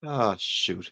Oh, shoot.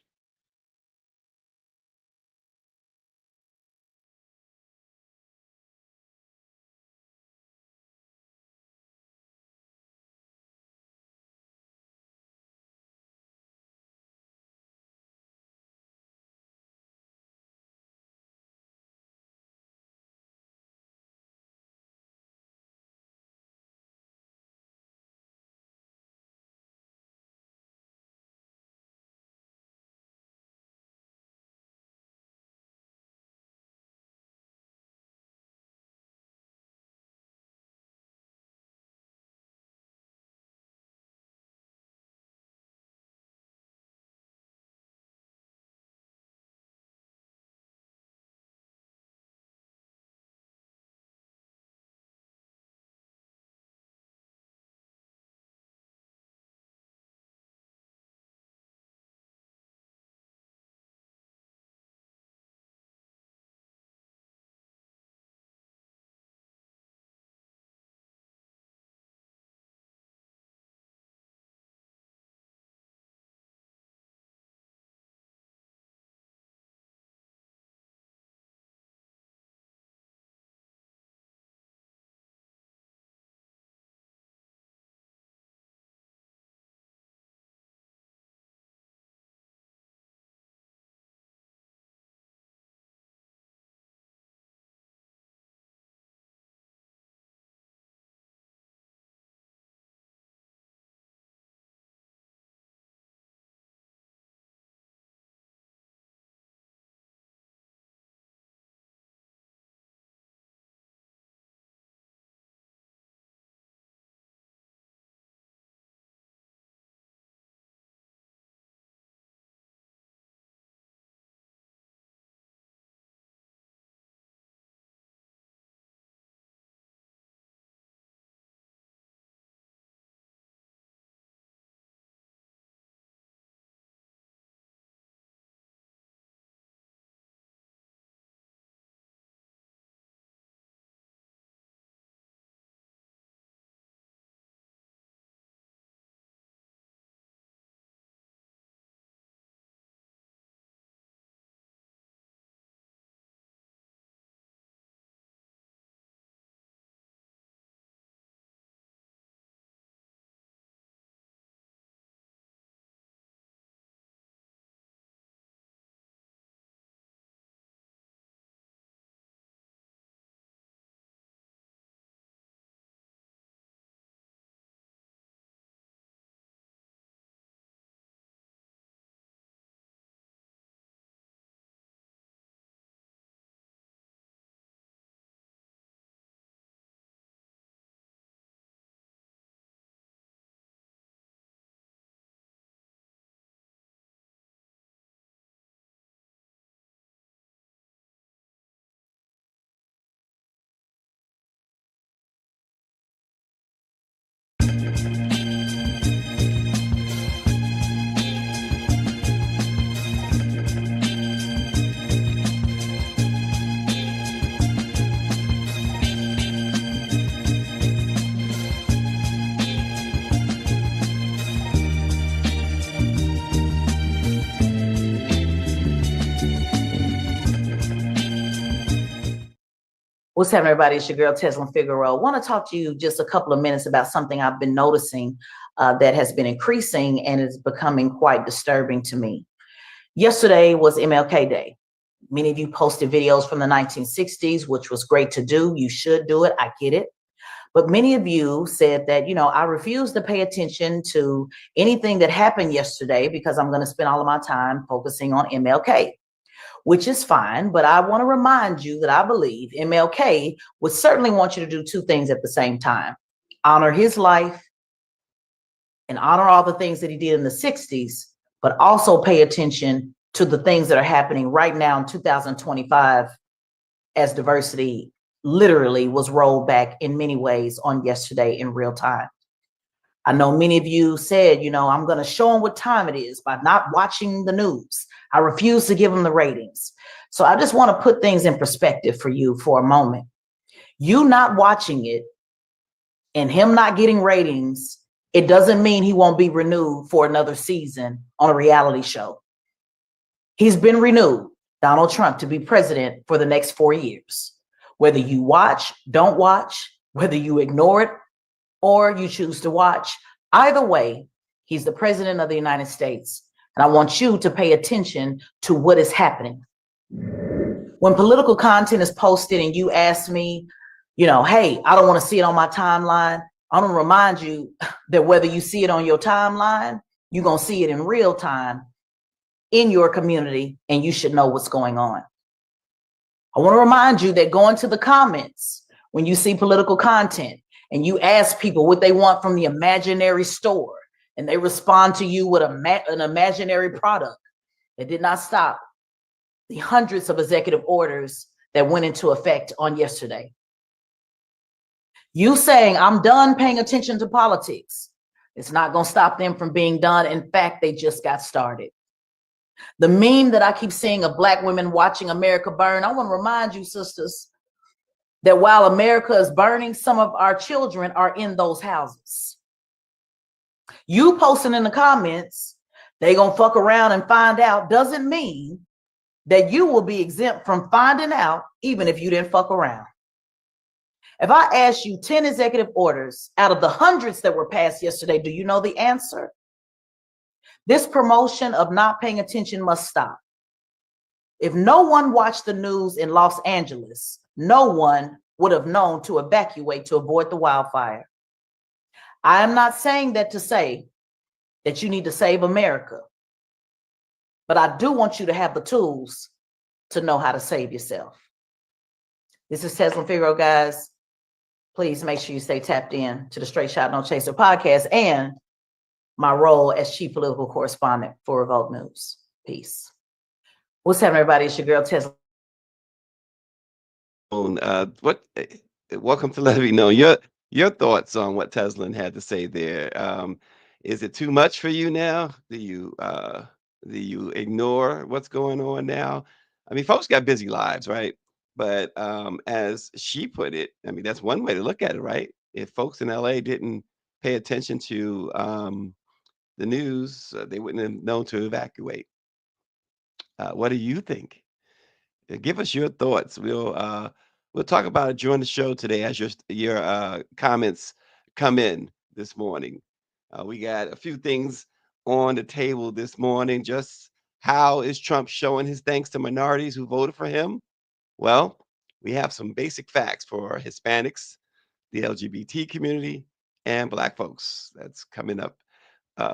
What's happening, everybody? It's your girl, Tesla Figueroa. I want to talk to you just a couple of minutes about something I've been noticing that has been increasing and is becoming quite disturbing to me. Yesterday was MLK Day. Many of you posted videos from the 1960s, which was great to do. You should do it. I get it. But many of you said that, I refuse to pay attention to anything that happened yesterday because I'm going to spend all of my time focusing on MLK, which is fine. But I want to remind you that I believe MLK would certainly want you to do two things at the same time: honor his life and honor all the things that he did in the 60s, but also pay attention to the things that are happening right now in 2025 as diversity literally was rolled back in many ways on yesterday in real time. I know many of you said, I'm going to show them what time it is by not watching the news. I refuse to give them the ratings. So I just want to put things in perspective for you for a moment. You not watching it and him not getting ratings it doesn't mean he won't be renewed for another season on a reality show. He's been renewed, Donald Trump, to be president for the next 4 years. Whether you watch, don't watch, whether you ignore it or you choose to watch, either way, he's the president of the United States. And I want you to pay attention to what is happening. When political content is posted and you ask me, hey, I don't want to see it on my timeline, I'm going to remind you that whether you see it on your timeline, you're going to see it in real time in your community, and you should know what's going on. I want to remind you that going to the comments when you see political content and you ask people what they want from the imaginary store, and they respond to you with an imaginary product, it did not stop the hundreds of executive orders that went into effect on yesterday. You saying, I'm done paying attention to politics, it's not going to stop them from being done. In fact, they just got started. The meme that I keep seeing of Black women watching America burn, I want to remind you, sisters, that while America is burning, some of our children are in those houses. You posting in the comments, they gonna fuck around and find out, doesn't mean that you will be exempt from finding out, even if you didn't fuck around. If I ask you 10 executive orders out of the hundreds that were passed yesterday, do you know the answer? This promotion of not paying attention must stop. If no one watched the news in Los Angeles, no one would have known to evacuate to avoid the wildfire. I am not saying that to say that you need to save America, but I do want you to have the tools to know how to save yourself. This is Tesla Figaro, guys. Please make sure you stay tapped in to the Straight Shot No Chaser podcast and my role as chief political correspondent for Revolt News. Peace. What's happening, everybody? It's your girl, Tesla. Welcome to Let Me Know your thoughts on what Tesla had to say there. Is it too much for you now? Do you ignore what's going on now? I mean, folks got busy lives, right? But as she put it, I mean, that's one way to look at it, right? If folks in LA didn't pay attention to the news, they wouldn't have known to evacuate. What do you think? Give us your thoughts. We'll talk about it during the show today as your comments come in this morning. We got a few things on the table this morning. Just how is Trump showing his thanks to minorities who voted for him? Well, we have some basic facts for Hispanics, the LGBT community, and Black folks. That's coming up.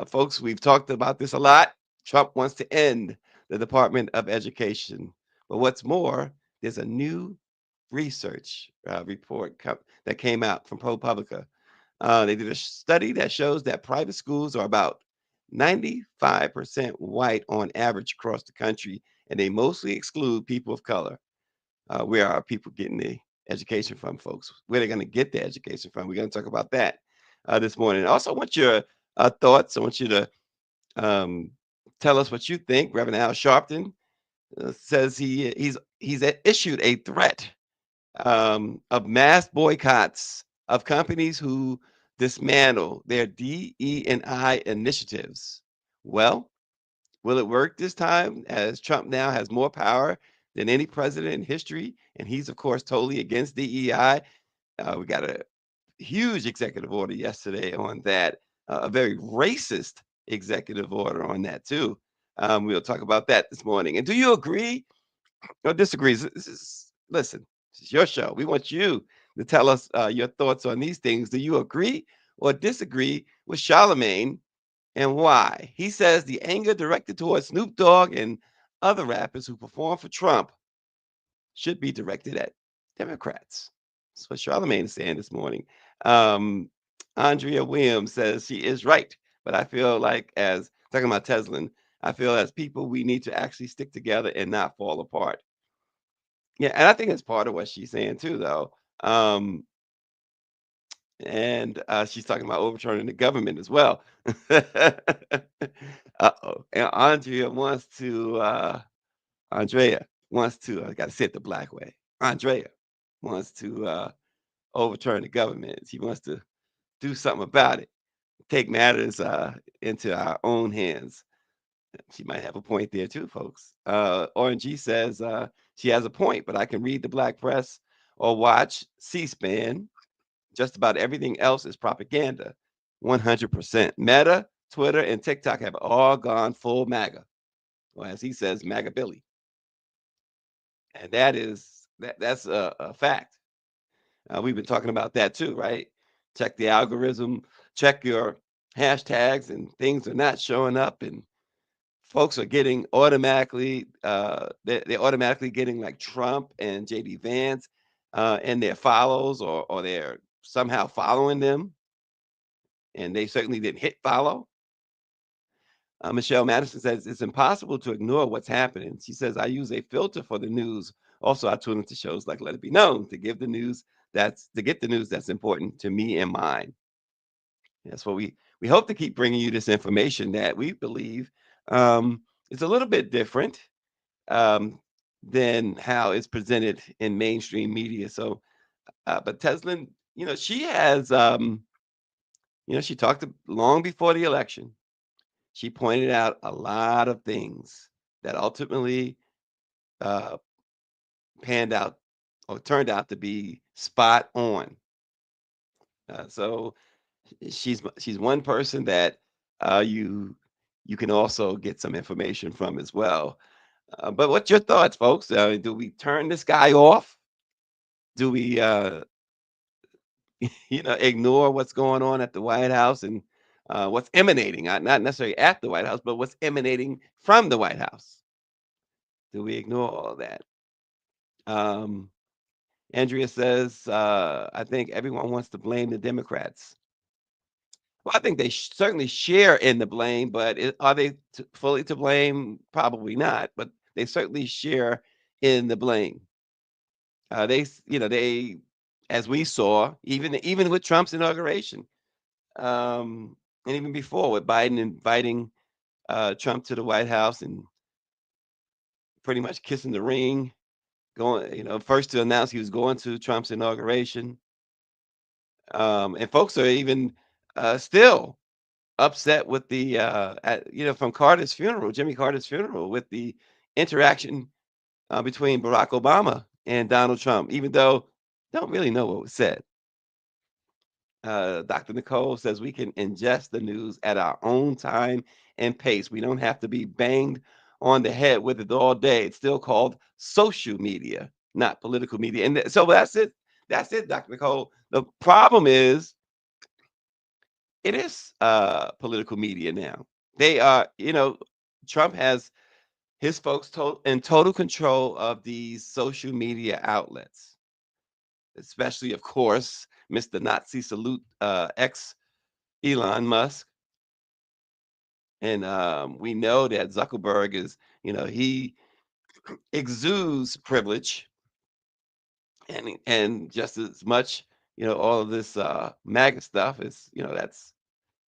Folks, we've talked about this a lot. Trump wants to end the Department of Education. But what's more, there's a new research report that came out from ProPublica. They did a study that shows that private schools are about 95% white on average across the country, and they mostly exclude people of color. Where are people getting the education from, folks? Where they're going to get the education from? We're going to talk about that this morning. Also, I want your thoughts. I want you to tell us what you think. Reverend Al Sharpton says he's issued a threat of mass boycotts of companies who dismantle their DE&I initiatives. Well, will it work this time as Trump now has more power than any president in history? And he's, of course, totally against DEI. We got a huge executive order yesterday on that, a very racist executive order on that, too. We'll talk about that this morning. And do you agree or disagree? Listen, this is your show. We want you to tell us your thoughts on these things. Do you agree or disagree with Charlemagne, and why? He says the anger directed towards Snoop Dogg and other rappers who perform for Trump should be directed at Democrats. That's what Charlemagne is saying this morning. Um, Andrea Williams says she is right, but I feel like, as talking about Tesla, I feel as people we need to actually stick together and not fall apart. Yeah, and I think it's part of what she's saying too, though. Um, and she's talking about overturning the government as well. Uh-oh. And Andrea wants to, I got to say it the black way. Andrea wants to overturn the government. She wants to do something about it. take matters into our own hands. She might have a point there too, folks. Orange says she has a point, but I can read the black press or watch C-SPAN. Just about everything else is propaganda. 100%. Meta, Twitter, and TikTok have all gone full MAGA. Or as he says, MAGA Billy. And that's a fact. We've been talking about that too, right? Check the algorithm, check your hashtags, and things are not showing up. And folks are getting automatically, they're automatically getting like Trump and JD Vance and their follows, or they're somehow following them. And they certainly didn't hit follow. Michelle Madison says it's impossible to ignore what's happening. She says, I use a filter for the news. Also, I tune into shows like Let It Be Known to give the news that's to get the news that's important to me and mine. That's what we hope to keep bringing you this information that we believe is a little bit different um, than how it's presented in mainstream media. So, but Teslin, she has, she talked long before the election. She pointed out a lot of things that ultimately uh, panned out or turned out to be spot on. So she's one person that you can also get some information from as well. But what's your thoughts, folks? Do we turn this guy off? Do we, ignore what's going on at the White House and what's emanating, not necessarily at the White House, but what's emanating from the White House? Do we ignore all of that? Um, Andrea says, I think everyone wants to blame the Democrats. Well, I think they certainly share in the blame, but are they fully to blame? Probably not, but they certainly share in the blame. They, as we saw, even with Trump's inauguration, and even before with Biden inviting Trump to the White House and pretty much kissing the ring, going, first to announce he was going to Trump's inauguration. And folks are even still upset with from Carter's funeral, Jimmy Carter's funeral, with the interaction between Barack Obama and Donald Trump, even though don't really know what was said. Dr. Nicole says we can ingest the news at our own time and pace. We don't have to be banged on the head with it all day. It's still called social media, not political media. And so that's it. That's it, Dr. Nicole. The problem is it is political media now. They are, Trump has his folks in total control of these social media outlets, especially, of course, Mr. Nazi salute ex Elon Musk. And we know that Zuckerberg is, he exudes privilege and just as much, all of this MAGA stuff is,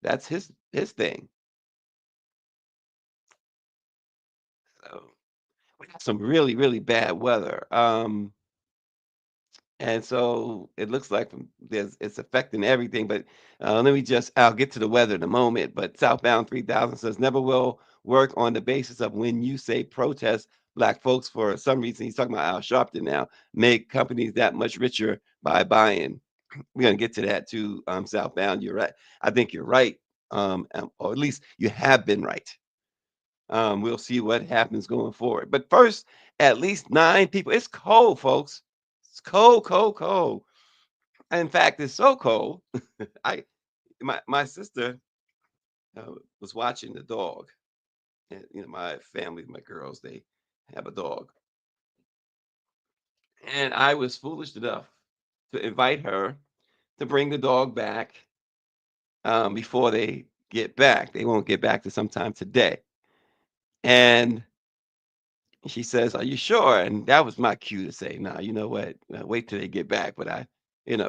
that's his thing. So we got some really, really bad weather. And so it looks like it's affecting everything. But I'll get to the weather in a moment. But Southbound 3000 says, never will work on the basis of when you say protest black folks for some reason. He's talking about Al Sharpton now, make companies that much richer by buying. We're going to get to that too, Southbound. You're right. I think you're right. Or at least you have been right. We'll see what happens going forward. But first, at least 9 people. It's cold, folks. It's cold, cold, cold. In fact, it's so cold. I my sister was watching the dog, and my family, my girls, they have a dog, and I was foolish enough to invite her to bring the dog back before they get back. They won't get back to sometime today, and she says, "Are you sure?" And that was my cue to say, "No, you know what? Wait till they get back." But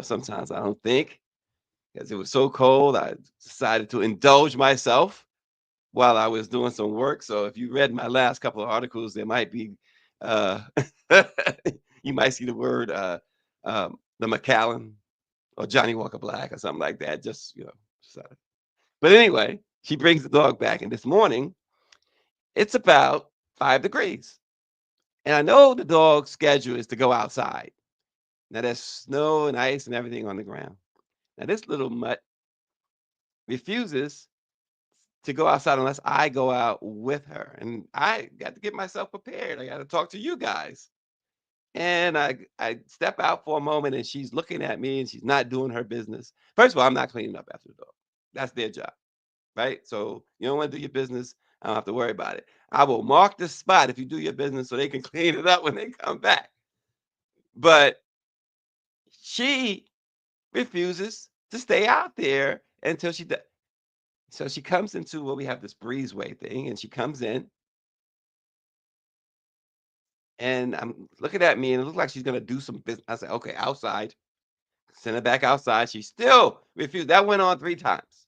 sometimes I don't think because it was so cold. I decided to indulge myself while I was doing some work. So if you read my last couple of articles, there might be, uh, you might see the word the McAllen or Johnny Walker Black or something like that. Just so But anyway, she brings the dog back, and this morning it's about 5 degrees. And I know the dog's schedule is to go outside. Now there's snow and ice and everything on the ground. Now this little mutt refuses to go outside unless I go out with her. And I got to get myself prepared. I got to talk to you guys. And I step out for a moment and she's looking at me and she's not doing her business. First of all, I'm not cleaning up after the dog. That's their job, right? So you don't want to do your business. I don't have to worry about it. I will mark the spot if you do your business so they can clean it up when they come back. But she refuses to stay out there until she does. So she comes into where we have this breezeway thing, and she comes in, and I'm looking at me, and it looks like she's gonna do some business. I said, "Okay, outside." Send her back outside. She still refused. That went on 3 times.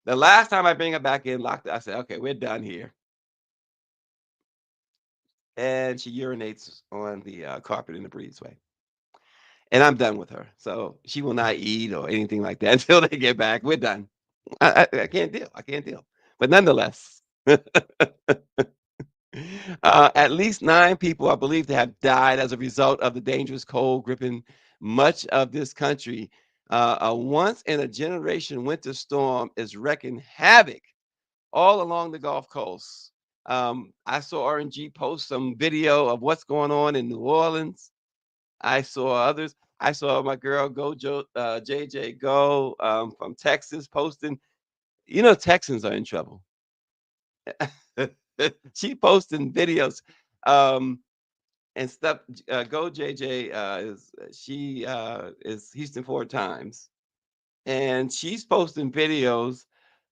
The last time I bring her back in, locked her, I said, "Okay, we're done here." And she urinates on the carpet in the breezeway, and I'm done with her. So she will not eat or anything like that until they get back. We're done. I can't deal. I can't deal. But nonetheless. At least 9 people are believed to have died as a result of the dangerous cold gripping much of this country. A once in a generation winter storm is wreaking havoc all along the Gulf Coast. I saw RNG post some video of what's going on in New Orleans. I saw others. I saw my girl JJ Go from Texas posting. You know, Texans are in trouble. She posting videos. Um, and stuff. Go JJ is Houston 4 times, and she's posting videos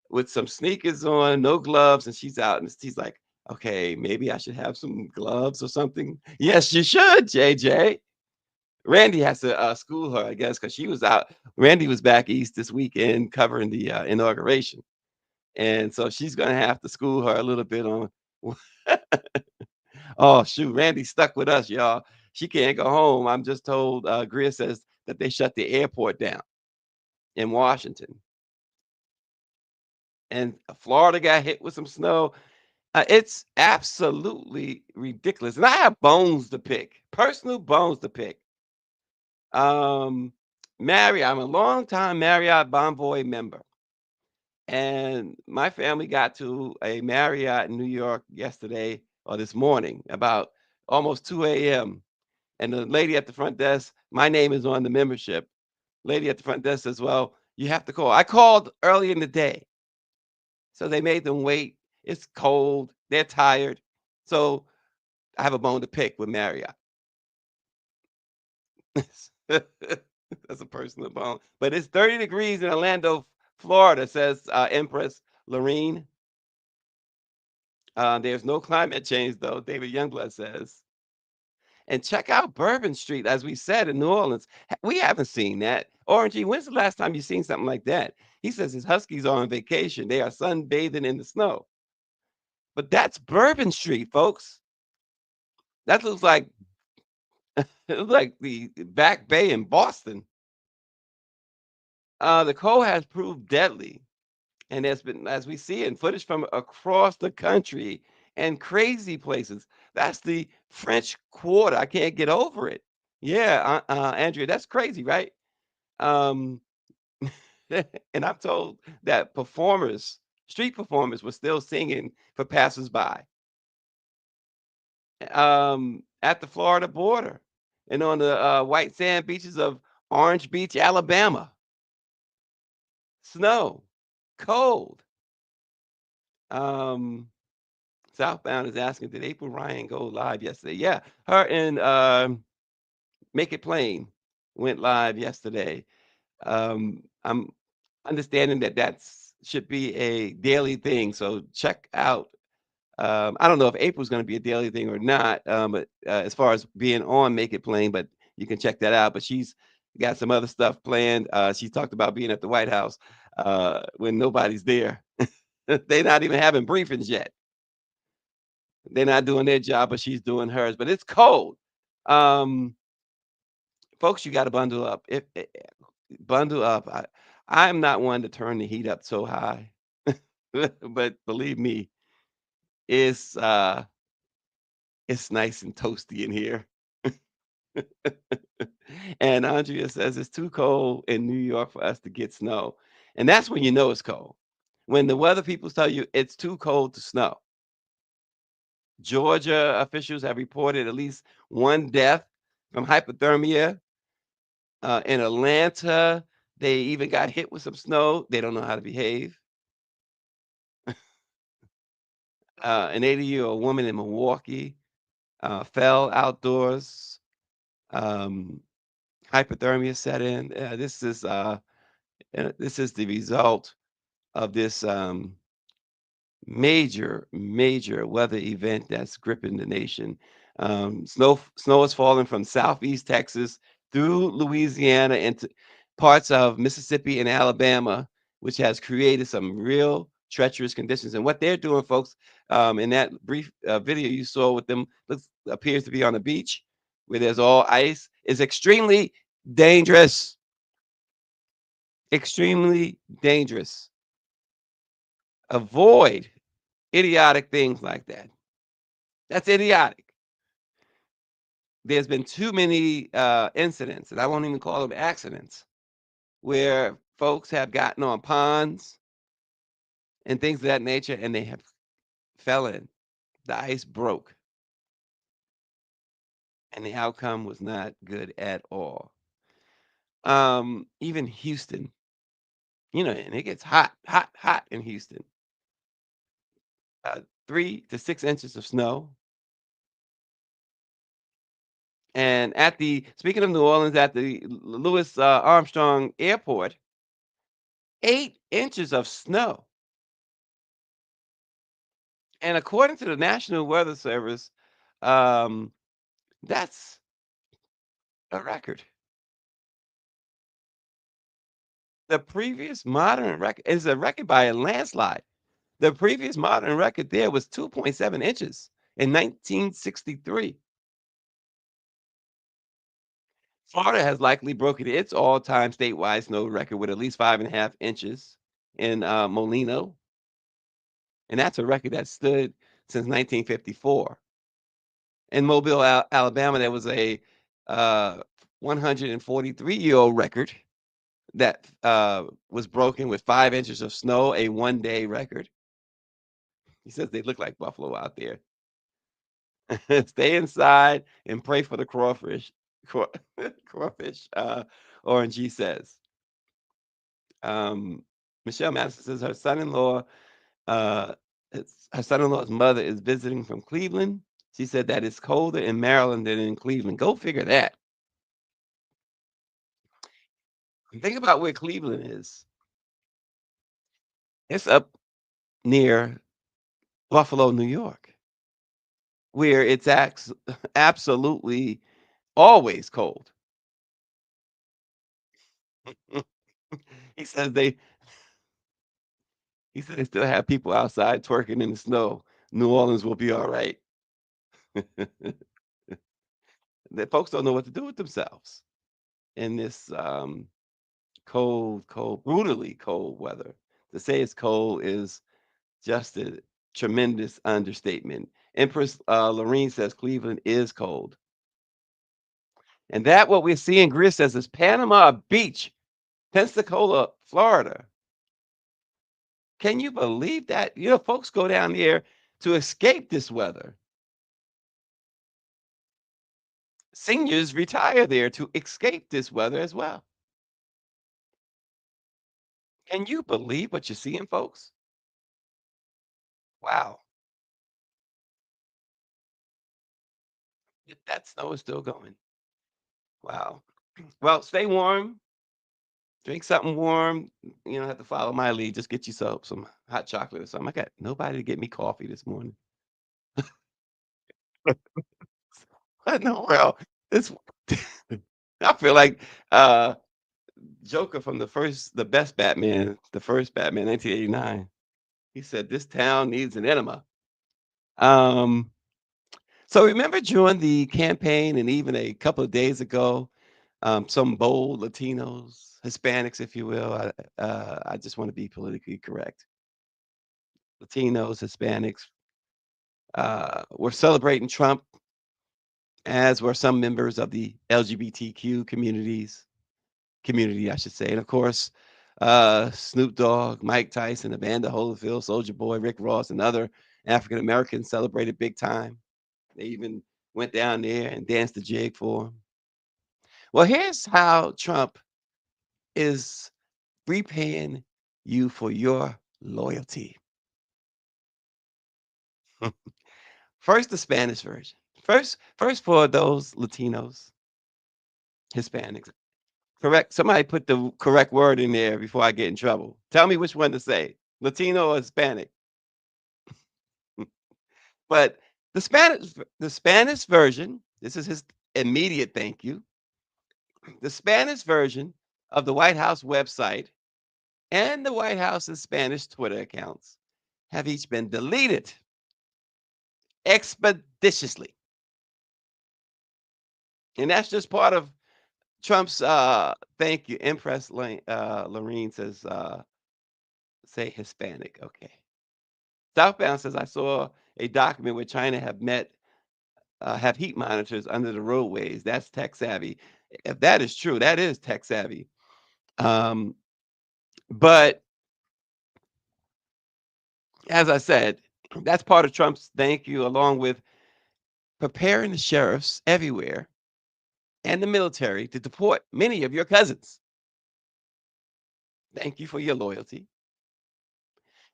with some sneakers on, no gloves, and she's out, and she's like, "Okay, maybe I should have some gloves or something." Yes, you should, JJ. Randy has to school her, I guess, because she was out. Randy was back east this weekend covering the inauguration, and so she's gonna have to school her a little bit on. Oh, shoot, Randy's stuck with us, y'all. She can't go home. I'm just told, Greer says that they shut the airport down in Washington, and Florida got hit with some snow. It's absolutely ridiculous, and I have bones to pick, personal bones to pick. Um, I'm a longtime Marriott Bonvoy member, and my family got to a Marriott in New York yesterday or this morning about almost 2 a.m. And the lady at the front desk, my name is on the membership. Lady at the front desk says, "Well, you have to call." I called early in the day. So they made them wait. It's cold. They're tired. So I have a bone to pick with Marriott. That's a personal bone. But it's 30 degrees in Orlando, Florida, says Empress Lorene. There's no climate change, though, David Youngblood says. And check out Bourbon Street, as we said in New Orleans. We haven't seen that. Orangey, when's the last time you seen something like that? He says his huskies are on vacation. They are sunbathing in the snow. But that's Bourbon Street, folks. That looks like it looks like the Back Bay in Boston. The cold has proved deadly, and there's been, as we see in footage from across the country and crazy places. That's the French Quarter. I can't get over it. Yeah, Andrea, that's crazy, right? Um, and I'm told that street performers, were still singing for passersby at the Florida border and on the white sand beaches of Orange Beach, Alabama. Snow, cold. Um, Southbound is asking, did April Ryan go live yesterday? Yeah, her and Make It Plain went live yesterday. I'm understanding that that's should be a daily thing. So check out. I don't know if April's going to be a daily thing or not, but as far as being on Make It Plain, but you can check that out. But she's got some other stuff planned. She talked about being at the White House when nobody's there. They're not even having briefings yet. They're not doing their job, but she's doing hers. But it's cold. Um, Folks, you got to bundle up. Bundle up. I'm not one to turn the heat up so high. but believe me, it's, uh, it's nice and toasty in here. And Andrea says it's too cold in New York for us to get snow. And that's when you know it's cold. When the weather people tell you it's too cold to snow. Georgia officials have reported at least one death from hypothermia. In Atlanta, they even got hit with some snow. They don't know how to behave. An 80-year-old woman in Milwaukee fell outdoors. Um, Hypothermia set in. This is the result of this major weather event that's gripping the nation. Snow is falling from southeast Texas through Louisiana into parts of Mississippi and Alabama, which has created some real treacherous conditions. And what they're doing, folks, in that brief video you saw with them, appears to be on a beach where there's all ice, is extremely dangerous. Extremely dangerous. Avoid idiotic things like that. That's idiotic. There's been too many incidents, and I won't even call them accidents, where folks have gotten on ponds and things of that nature, and they have fell in. The ice broke, and the outcome was not good at all. Even Houston, and it gets hot, hot, hot in Houston. 3 to 6 inches of snow. And speaking of New Orleans, at the Louis Armstrong Airport, 8 inches of snow. And according to the National Weather Service, um, that's a record. The previous modern record is a record by a landslide. The previous modern record there was 2.7 inches in 1963. Florida has likely broken its all-time statewide snow record with at least 5.5 inches in Molino, and that's a record that stood since 1954. In Mobile, Alabama, there was a 143-year-old record that was broken with 5 inches of snow, a one-day record. He says they look like buffalo out there. Stay inside and pray for the crawfish. Crawfish. Orange G says. Um, Michelle Madison says uh, her son-in-law's mother is visiting from Cleveland. She said that it's colder in Maryland than in Cleveland. Go figure that. Think about where Cleveland is. It's up near Buffalo, New York, where it's absolutely always cold. He says they he said they still have people outside twerking in the snow. New Orleans will be all right. The folks don't know what to do with themselves in this cold, brutally cold weather. To say it's cold is just a tremendous understatement. Empress Lorene says Cleveland is cold. And that what we're seeing, Greer says, is Panama Beach, Pensacola, Florida. Can you believe that? Folks go down there to escape this weather. Seniors retire there to escape this weather as well. Can you believe what you're seeing, folks? Wow. That snow is still going. Wow. Well, stay warm. Drink something warm. You don't have to follow my lead. Just get yourself some hot chocolate or something. I got nobody to get me coffee this morning. I know. Well, this I feel like uh Joker from the best Batman, the first Batman, 1989. He said this town needs an enema. Um, so remember during the campaign and even a couple of days ago, some bold Latinos, Hispanics, if you will. I just want to be politically correct. Latinos, Hispanics, were celebrating Trump, as were some members of the LGBTQ community, I should say. And of course, Snoop Dogg, Mike Tyson, Amanda Holyfield, Soldier Boy, Rick Ross, and other African Americans celebrated big time. They even went down there and danced the jig for him. Well, here's how Trump is repaying you for your loyalty. First, the Spanish version. First for those Latinos, Hispanics. Correct. Somebody put the correct word in there before I get in trouble. Tell me which one to say, Latino or Hispanic. But the Spanish version, this is his immediate thank you. The Spanish version of the White House website and the White House's Spanish Twitter accounts have each been deleted expeditiously. And that's just part of Trump's thank you. Empress Lorene says, say Hispanic. Okay. Southbound says, I saw a document where China have heat monitors under the roadways. That's tech savvy. If that is true, that is tech savvy. Um, but as I said, that's part of Trump's thank you, along with preparing the sheriffs everywhere and the military to deport many of your cousins. Thank you for your loyalty.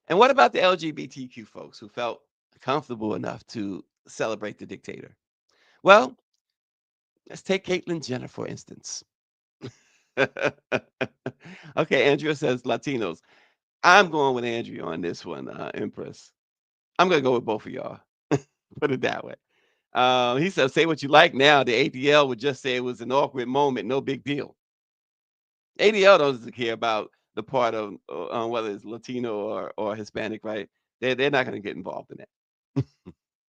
And what about the LGBTQ folks who felt comfortable enough to celebrate the dictator? Well, let's take Caitlyn Jenner, for instance. Okay, Andrea says Latinos. I'm going with Andrea on this one, Empress. I'm going to go with both of y'all. Put it that way. He says, say what you like now. The ADL would just say it was an awkward moment, no big deal. ADL doesn't care about the part of whether it's Latino or Hispanic, right? They're not going to get involved in that.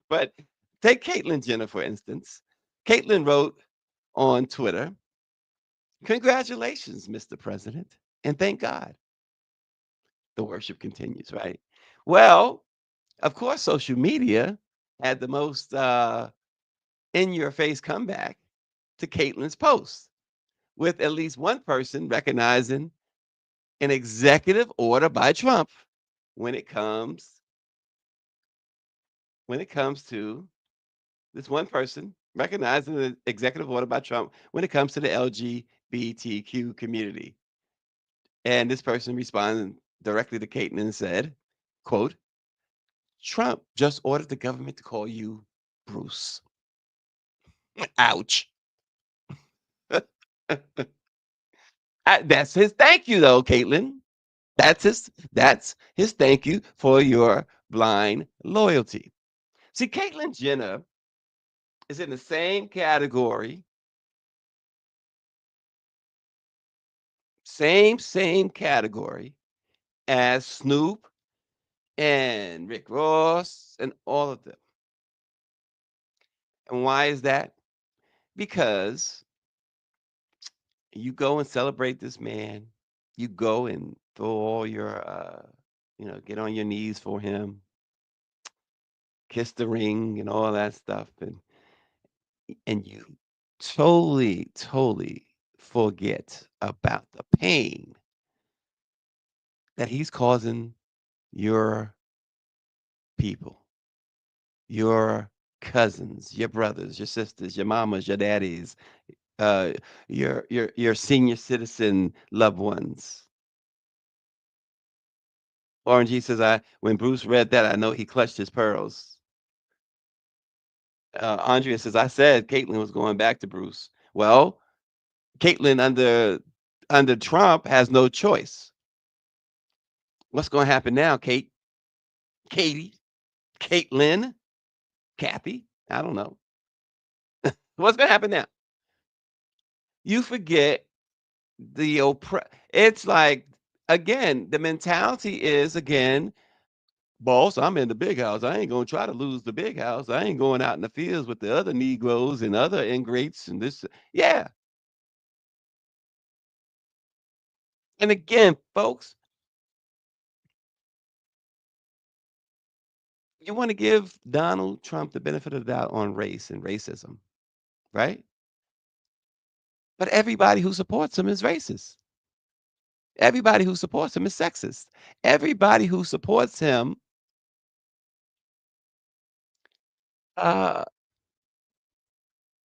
But take Caitlyn Jenner, for instance. Caitlyn wrote on Twitter, congratulations, Mr. President, and thank God. The worship continues, right? Well, of course, social media had the most in your face comeback to Caitlyn's post, with at least one person recognizing an executive order by Trump when it comes to this one person recognizing the executive order by Trump when it comes to the LGBTQ community. And this person responded directly to Caitlyn and said, quote, Trump just ordered the government to call you Bruce. Ouch. That's his thank you, though, Caitlin. That's his thank you for your blind loyalty. See, Caitlyn Jenner is in the same category as Snoop and Rick Ross and all of them. And why is that? Because you go and celebrate this man. You go and throw all your, get on your knees for him, kiss the ring, and all that stuff, and you totally forget about the pain that he's causing your people, your cousins, your brothers, your sisters, your mamas, your daddies, uh, your senior citizen loved ones. Lauren G says, "I when Bruce read that, I know he clutched his pearls." Andrea says, "I said Caitlyn was going back to Bruce." Well, Caitlyn under Trump has no choice. What's going to happen now, Kate? Katie? Caitlyn? Kathy? I don't know. What's going to happen now? You forget it's like, again, the mentality is, again, boss, I'm in the big house. I ain't gonna try to lose the big house. I ain't going out in the fields with the other Negroes and other ingrates and this. Yeah. And again, folks, You want to give Donald Trump the benefit of the doubt on race and racism, right? But everybody who supports him is racist. Everybody who supports him is sexist. Everybody who supports him uh,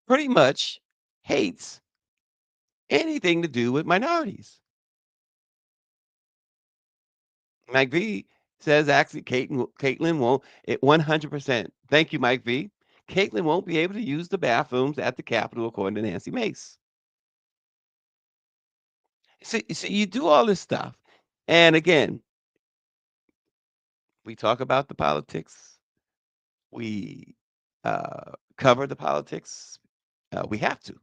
pretty much hates anything to do with minorities. Mike V says actually Caitlin won't it 100%. Thank you, Mike V. Caitlin won't be able to use the bathrooms at the Capitol, according to Nancy Mace. So you do all this stuff. And again, we talk about the politics. We cover the politics. We have to.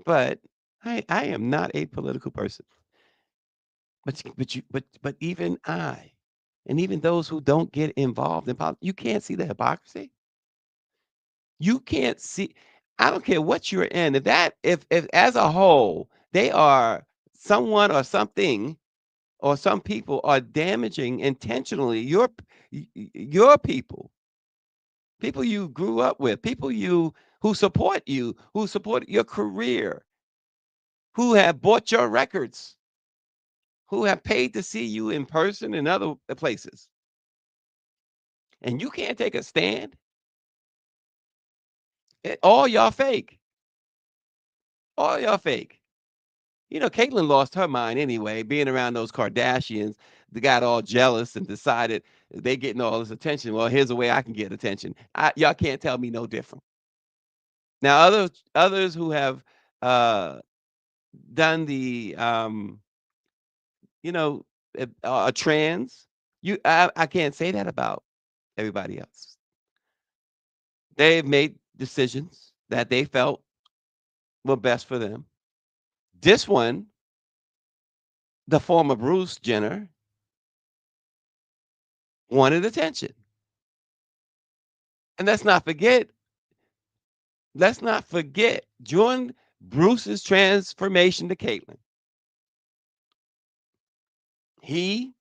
But I am not a political person. But even I, and even those who don't get involved in politics, you can't see the hypocrisy. You can't see. I don't care what you're in. If as a whole they are someone or something or some people are damaging intentionally your people, people you grew up with, people you, who support your career, who have bought your records, who have paid to see you in person in other places, and you can't take a stand. All y'all fake. All y'all fake. Caitlyn lost her mind anyway, being around those Kardashians. They got all jealous and decided they getting all this attention. Well, here's a way I can get attention. Y'all can't tell me no different. Now, others who have uh, done the you know trans, I can't say that about everybody else. They've made decisions that they felt were best for them. This one, the former Bruce Jenner, wanted attention. And let's not forget, during Bruce's transformation to Caitlyn, he,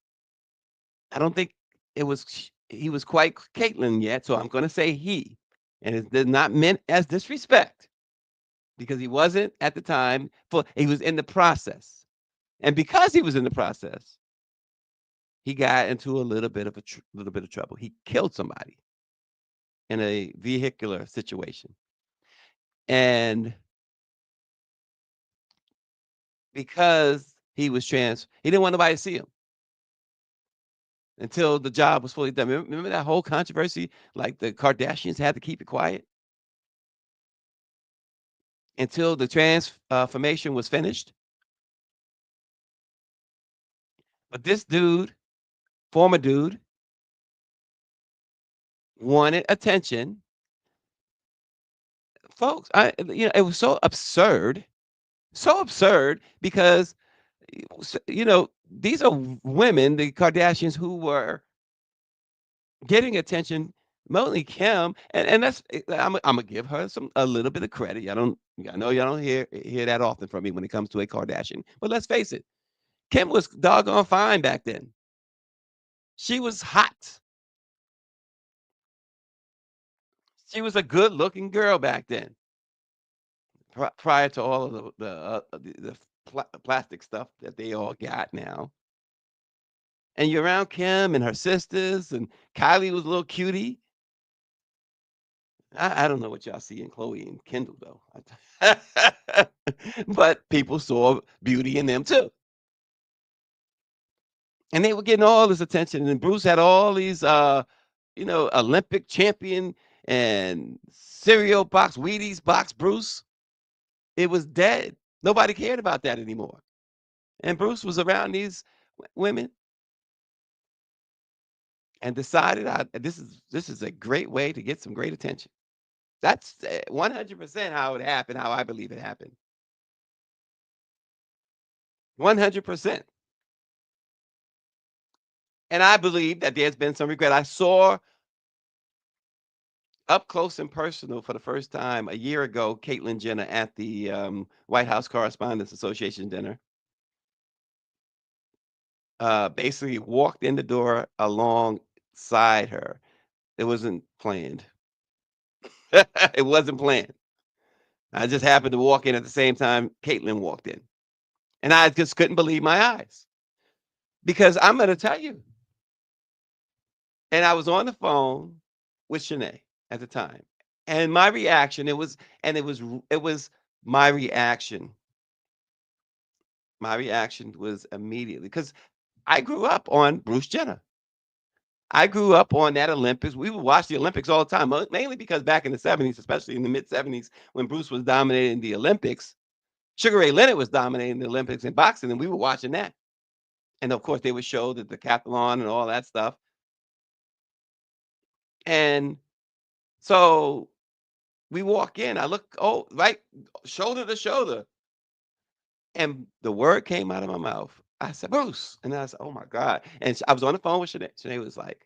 I don't think he was quite Caitlyn yet, so I'm going to say he. And it's not meant as disrespect because he wasn't at the time, he was in the process. And because he was in the process, he got into a little bit of trouble. He killed somebody in a vehicular situation. And because he didn't want nobody to see him until the job was fully done. Remember that whole controversy? Like the Kardashians had to keep it quiet until the transformation was finished. But this dude, former dude, wanted attention. Folks, it was so absurd because these are women, the Kardashians, who were getting attention. Mostly Kim, and I'm gonna give her a little bit of credit. I know y'all don't hear that often from me when it comes to a Kardashian, but let's face it, Kim was doggone fine back then. She was hot. She was a good looking girl back then. Prior to all of the plastic stuff that they all got now. And you're around Kim and her sisters, and Kylie was a little cutie. I don't know what y'all see in Chloe and Kendall though. But people saw beauty in them too. And they were getting all this attention. And Bruce had all these Olympic champion and cereal box, Wheaties box Bruce. It was dead. Nobody cared about that anymore. And Bruce was around these women and decided this is a great way to get some great attention. That's 100% how it happened, how I believe it happened. 100%. And I believe that there's been some regret. I saw up close and personal for the first time a year ago Caitlyn Jenner at the White House Correspondents Association dinner. Basically walked in the door alongside her. It wasn't planned. It wasn't planned. I just happened to walk in at the same time Caitlin walked in, and I just couldn't believe my eyes because I'm gonna tell you, and I was on the phone with Shanae at the time, and my reaction, it was my reaction. My reaction was immediately because I grew up on Bruce Jenner. I grew up on that Olympics. We would watch the Olympics all the time, mainly because back in the 70s, especially in the mid 70s, when Bruce was dominating the Olympics, Sugar Ray Leonard was dominating the Olympics in boxing, and we were watching that. And of course, they would show the decathlon and all that stuff. And so we walk in. I look, oh, right, shoulder to shoulder. And the word came out of my mouth. I said, Bruce. And I said, oh my God. And I was on the phone with Shanae. Shanae was like,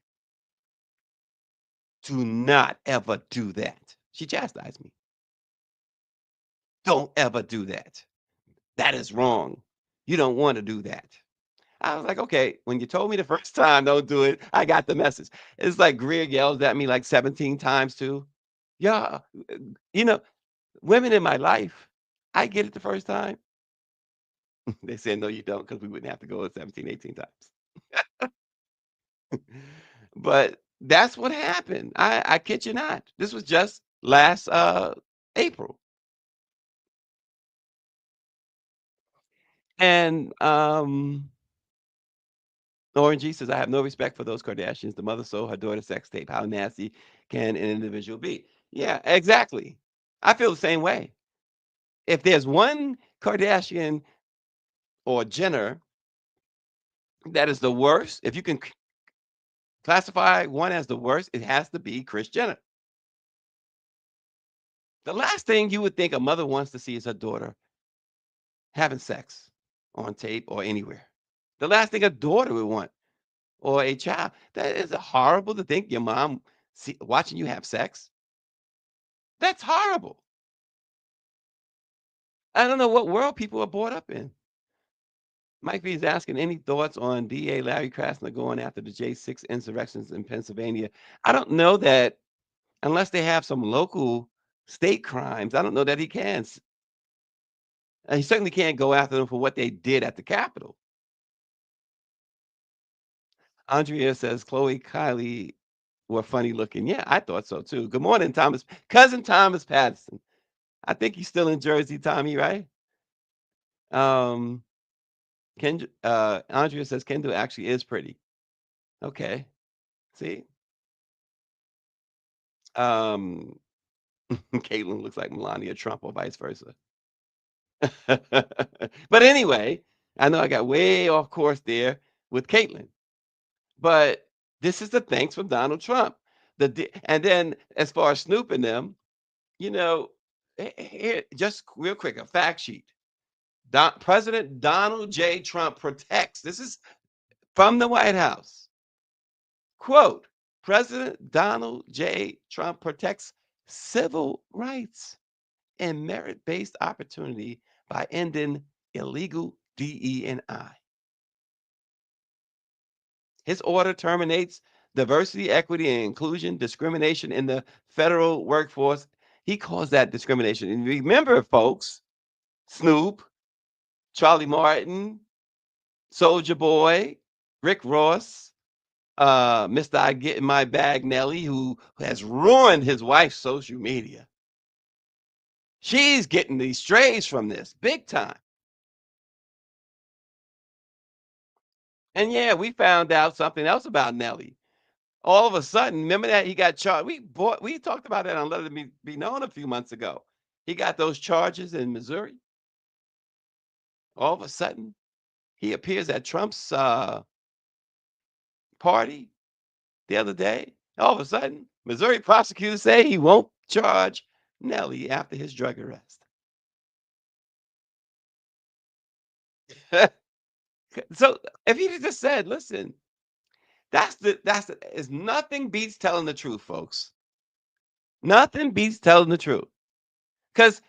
do not ever do that. She chastised me. Don't ever do that. That is wrong. You don't want to do that. I was like, okay, when you told me the first time, don't do it, I got the message. It's like Greer yells at me like 17 times too. Yeah, you know, women in my life, I get it the first time. They said, no, you don't, because we wouldn't have to go 17, 18 times. But that's what happened. I kid you not. This was just last April. And Lauren G says, I have no respect for those Kardashians. The mother sold her daughter's sex tape. How nasty can an individual be? Yeah, exactly. I feel the same way. If there's one Kardashian or Jenner that is the worst, if you can classify one as the worst, it has to be Kris Jenner. The last thing you would think a mother wants to see is her daughter having sex on tape or anywhere. The last thing a daughter would want or a child. That is horrible to think your mom watching you have sex. That's horrible. I don't know what world people are brought up in. Mike V is asking any thoughts on DA Larry Krasner going after the J6 insurrections in Pennsylvania. I don't know that unless they have some local state crimes, I don't know that he can. He certainly can't go after them for what they did at the Capitol. Andrea says Chloe Kylie were funny looking. Yeah, I thought so too. Good morning, Thomas. Cousin Thomas Patterson. I think he's still in Jersey, Tommy, right? Um, Andrea says Kendall actually is pretty. Okay. See? Um, Caitlin looks like Melania Trump or vice versa. But anyway, I know I got way off course there with Caitlin. But this is the thanks from Donald Trump. And then as far as Snoop and them, you know, here, just real quick, a fact sheet. President Donald J. Trump protects. This is from the White House. Quote, President Donald J. Trump protects civil rights and merit-based opportunity by ending illegal DE&I. His order terminates diversity, equity, and inclusion discrimination in the federal workforce. He calls that discrimination. And remember, folks, Snoop, Charlie Martin, Soldier Boy, Rick Ross, Mr. I Get in My Bag Nelly, who has ruined his wife's social media. She's getting these strays from this big time. And yeah, we found out something else about Nelly. All of a sudden, remember that he got charged. We talked about that on Let It Be Known a few months ago. He got those charges in Missouri. All of a sudden, he appears at Trump's party the other day. All of a sudden, Missouri prosecutors say he won't charge Nelly after his drug arrest. So if he just said, listen, is nothing beats telling the truth, folks. Nothing beats telling the truth. Because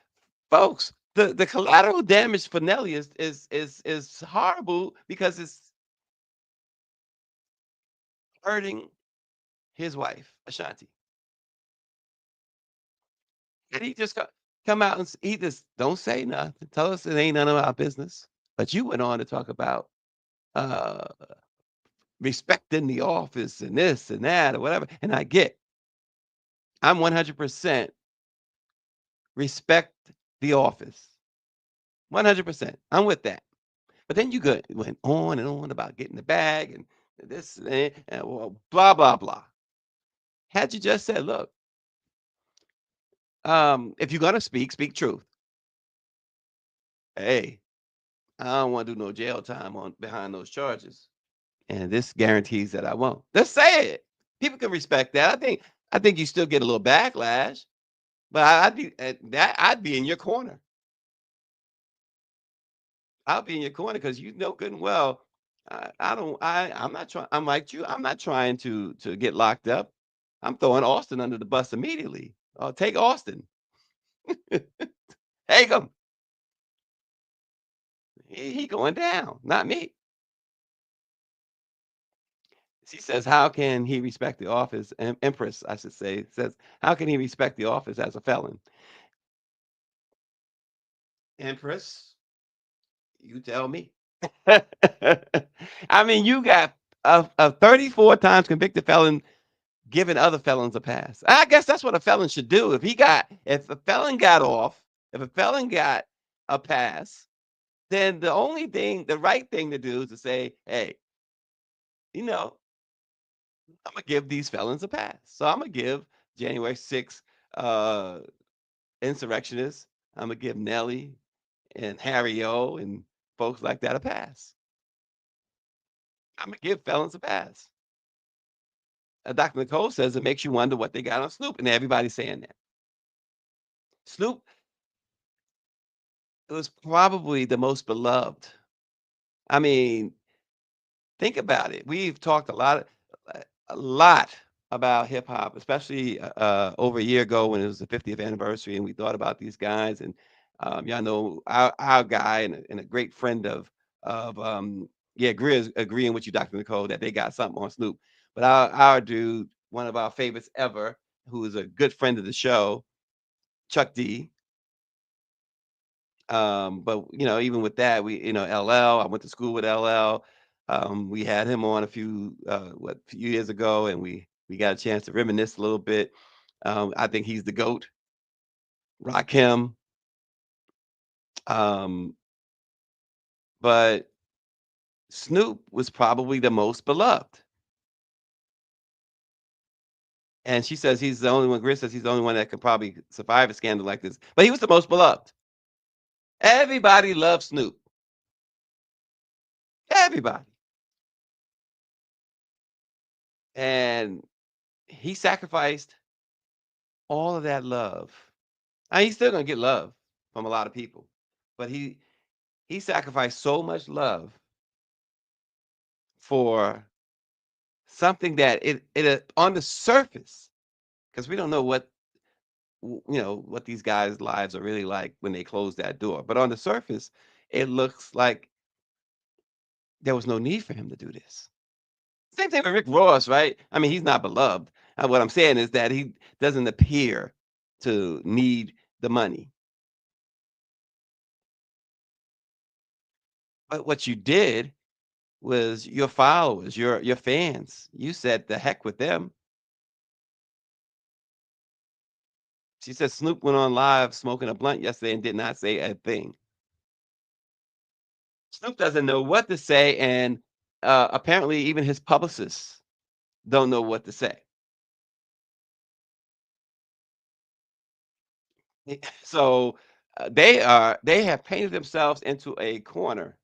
folks, the collateral damage for Nelly is horrible because it's hurting his wife. Ashanti. And he just come out and he just don't say nothing. Tell us it ain't none of our business. But you went on to talk about uh respecting the office and this and that or whatever. And I get I'm 100% respect the office. 100%. I'm with that. But then went on and on about getting the bag and this and well, blah blah blah. Had you just said, look, if you're gonna speak, speak truth. Hey, I don't want to do no jail time on behind those charges. And this guarantees that I won't. Just say it. People can respect that. I think you still get a little backlash, but I'd be I'd be in your corner. I'll be in your corner because you know good and well. I don't. I'm not trying. I'm like you. I'm not trying to get locked up. I'm throwing Austin under the bus immediately. Take Austin. Take him. He going down, not me. She says, "How can he respect the office?" Empress, I should say, says, "How can he respect the office as a felon?" Empress, you tell me. I mean, you got a 34 times convicted felon giving other felons a pass. I guess that's what a felon should do. If a felon got off, if a felon got a pass, then the right thing to do is to say, hey, you know, I'm gonna give these felons a pass. So I'm gonna give January 6th uh, insurrectionists. I'm gonna give Nelly and Harry O and folks like that a pass. I'm gonna give felons a pass. Dr. Nicole says it makes you wonder what they got on Snoop, and everybody's saying that. Snoop was probably the most beloved. I mean, think about it. We've talked a lot about hip hop, especially over a year ago when it was the 50th anniversary, and we thought about these guys. And y'all know our guy and a great friend of yeah, Greer's agreeing with you, Dr. Nicole, that they got something on Snoop. But our dude, one of our favorites ever, who is a good friend of the show, Chuck D. But even with that, LL, I went to school with LL. We had him on few years ago, and we got a chance to reminisce a little bit. I think he's the GOAT. Rakim. Um, but Snoop was probably the most beloved. And she says he's the only one, Gris says he's the only one that could probably survive a scandal like this. But he was the most beloved. Everybody loves Snoop. Everybody. And he sacrificed all of that love. He's still gonna get love from a lot of people, but he sacrificed so much love for something that on the surface, because we don't know what these guys' lives are really like when they close that door. But on the surface, it looks like there was no need for him to do this. Same thing with Rick Ross, right? I mean, he's not beloved. What I'm saying is that he doesn't appear to need the money. But what you did was your followers, your fans. You said the heck with them. She said Snoop went on live smoking a blunt yesterday and did not say a thing. Snoop doesn't know what to say, and apparently even his publicists don't know what to say. So they have painted themselves into a corner.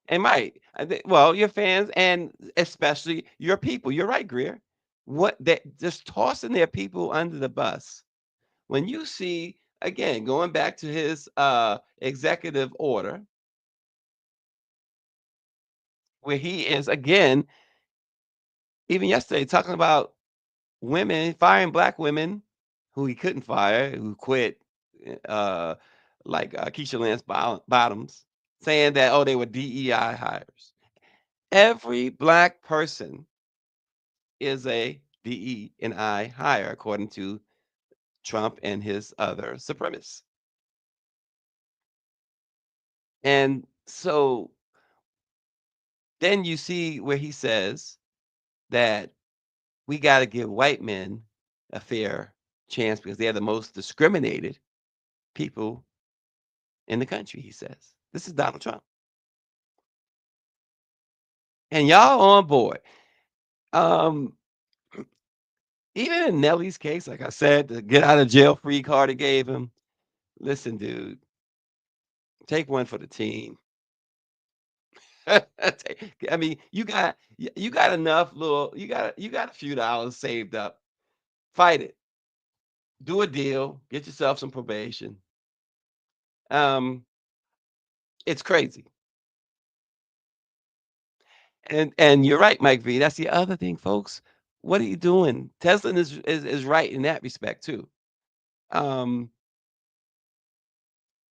And might well, your fans and especially your people. You're right, Greer. What they just tossing their people under the bus. When you see, again, going back to his executive order, where he is again, even yesterday, talking about women, firing black women who he couldn't fire, who quit, uh, like Keisha Lance Bottoms, saying that, oh, they were DEI hires. Every black person is a DE&I higher, according to Trump and his other supremacists. And so then you see where he says that we got to give white men a fair chance because they're the most discriminated people in the country, he says. This is Donald Trump. And y'all on board. Um, Even in Nelly's case, like I said, the get out of jail free card he gave him. Listen, dude, take one for the team. I mean, you got enough little you got a few dollars saved up. Fight it. Do a deal. Get yourself some probation. Um, it's crazy. And you're right, Mike V. That's the other thing, folks. What are you doing? Tesla is right in that respect too. Um,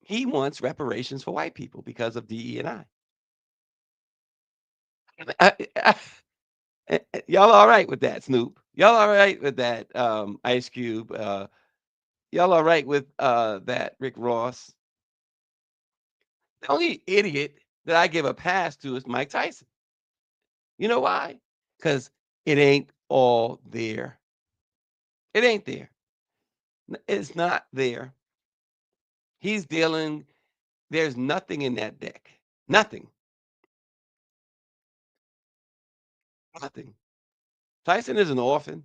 he wants reparations for white people because of DE&I. Y'all all right with that, Snoop? Y'all all right with that, Ice Cube? Y'all all right with that, Rick Ross? The only idiot that I give a pass to is Mike Tyson. You know why? Because it ain't all there. It ain't there. It's not there. He's dealing there's nothing in that deck. Nothing. Nothing. Tyson is an orphan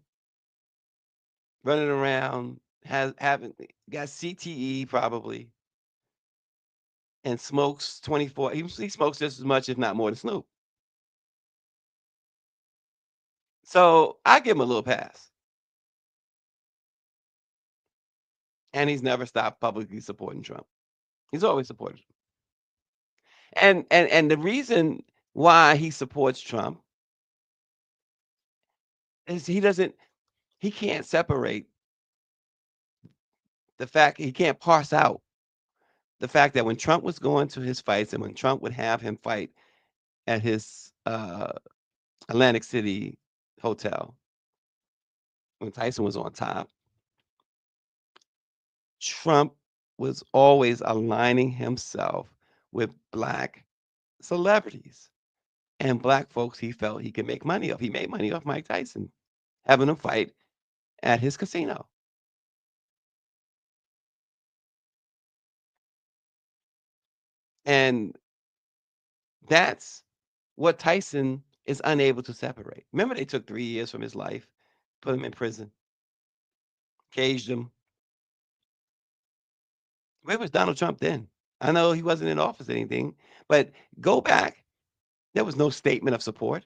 running around, has having got CTE probably, and smokes 24. He smokes just as much, if not more, than Snoop. So I give him a little pass. And he's never stopped publicly supporting Trump. He's always supported Trump. And the reason why he supports Trump is he can't separate the fact he can't parse out the fact that when Trump was going to his fights and when Trump would have him fight at his Atlantic City hotel when Tyson was on top, Trump was always aligning himself with black celebrities and black folks he felt he could make money off. He made money off Mike Tyson having him fight at his casino. And that's what Tyson is unable to separate. Remember, they took 3 years from his life, put him in prison, caged him. Where was Donald Trump then? I know he wasn't in office or anything, but go back. There was no statement of support.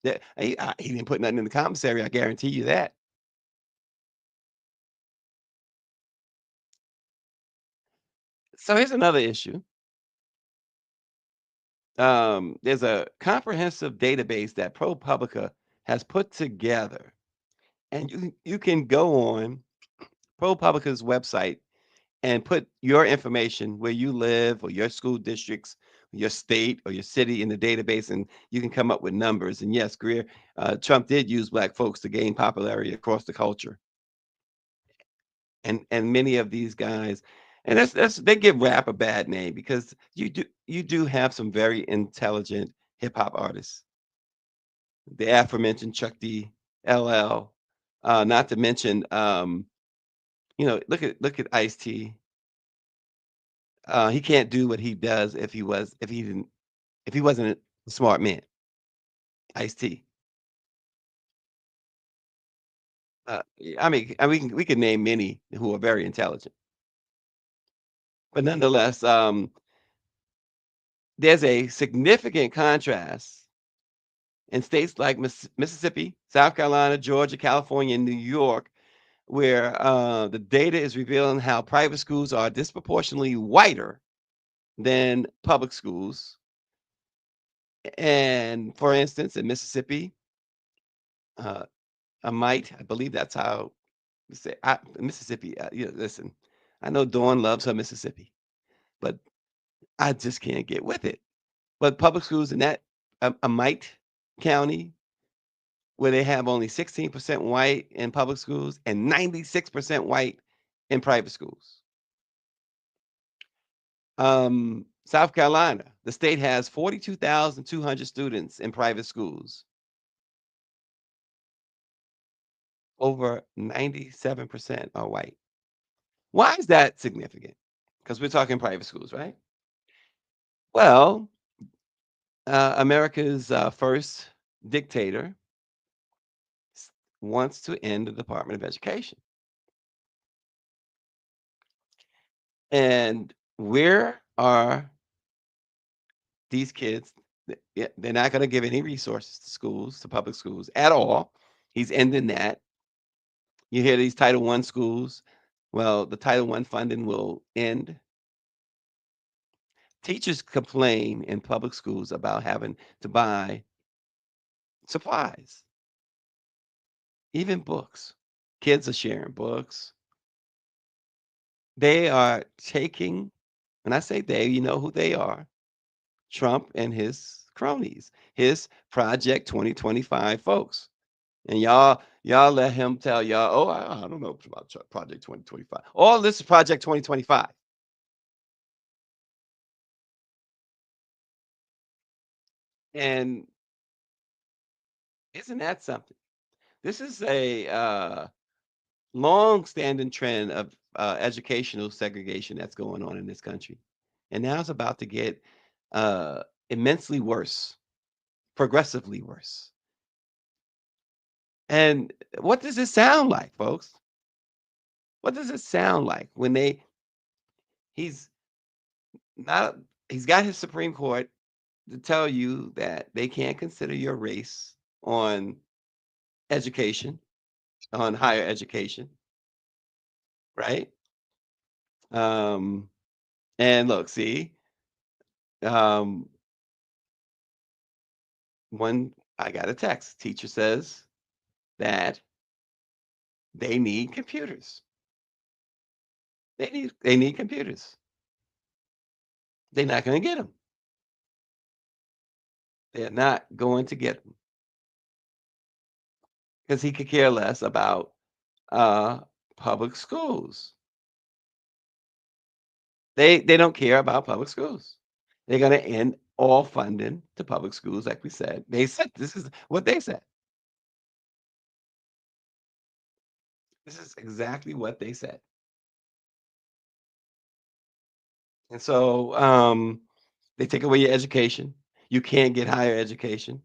He didn't put nothing in the commissary. I guarantee you that. So here's another issue. There's a comprehensive database that ProPublica has put together, and you can go on ProPublica's website and put your information where you live or your school districts, your state or your city in the database, and you can come up with numbers. And yes, Greer, Trump did use black folks to gain popularity across the culture, and many of these guys, and that's they give rap a bad name because you do have some very intelligent hip hop artists, the aforementioned Chuck D, LL, not to mention look at Ice T. He can't do what he does if he wasn't a smart man. Ice T. Yeah, we can name many who are very intelligent, but nonetheless, there's a significant contrast in states like Mississippi, South Carolina, Georgia, California, and New York, where the data is revealing how private schools are disproportionately whiter than public schools. And for instance, in Mississippi, uh, I believe that's how you say Mississippi. Listen, I know Dawn loves her Mississippi, but I just can't get with it. But public schools in that a mite county where they have only 16% white in public schools and 96% white in private schools. South Carolina, the state has 42,200 students in private schools. Over 97% are white. Why is that significant? Because we're talking private schools, right? Well, America's first dictator s- wants to end the Department of Education. And where are these kids? Yeah, they're not going to give any resources to schools, to public schools at all. He's ending that. You hear these Title I schools. Well, the Title I funding will end. Teachers complain in public schools about having to buy supplies, even books. Kids are sharing books. They are taking, when I say they, you know who they are, Trump and his cronies, his Project 2025 folks. And y'all let him tell y'all, oh, I don't know about Project 2025. All this is Project 2025. And isn't that something? This is a long-standing trend of educational segregation that's going on in this country, and now it's about to get uh, immensely worse, progressively worse. And what does it sound like, folks? What does it sound like when he's not he's got his Supreme Court to tell you that they can't consider your race on education, on higher education, right? Um, and look, see, um, one I got a text. Teacher says that they need computers. They need computers. They're not going to get them. They're not going to get them because he could care less about uh, public schools. They don't care about public schools. They're going to end all funding to public schools, like we said. They said this is what they said. This is exactly what they said. And so they take away your education. You can't get higher education.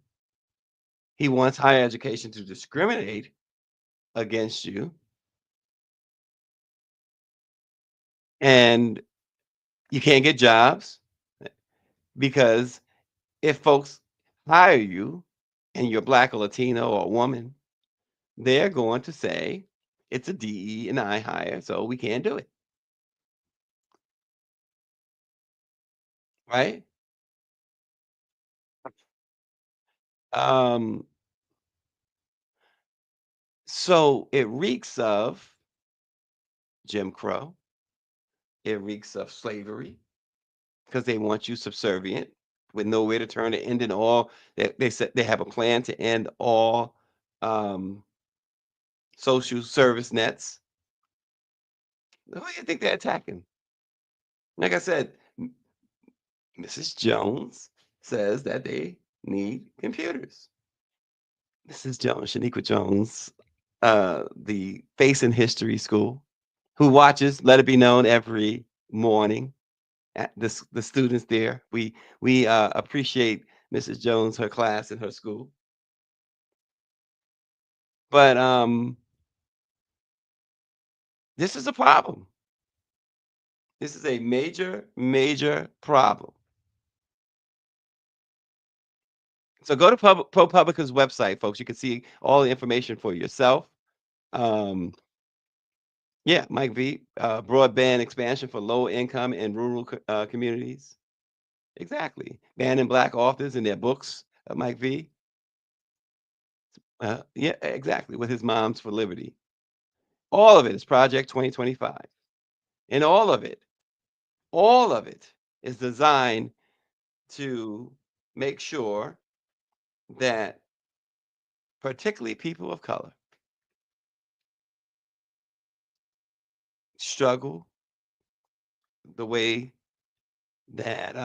He wants higher education to discriminate against you, and you can't get jobs because if folks hire you and you're black or Latino or a woman, they're going to say it's a DE and I hire, so we can't do it, right? Um, so it reeks of Jim Crow. It reeks of slavery because they want you subservient with nowhere to turn to end it all. They said they have a plan to end all um, social service nets. Who do you think they're attacking? Like I said, Mrs. Jones says that they need computers. Mrs. Jones, Shaniqua Jones, the Face in History School, who watches Let It Be Known every morning. At the students there, we appreciate Mrs. Jones, her class, and her school. But this is a problem. This is a major, major problem. So go to ProPublica's website, folks. You can see all the information for yourself. Um, yeah, Mike V. Broadband expansion for low income and rural communities. Exactly. Banning black authors and their books. Mike V. Yeah, exactly. With his Moms for Liberty. All of it is Project 2025, and all of it is designed to make sure that particularly people of color, struggle the way that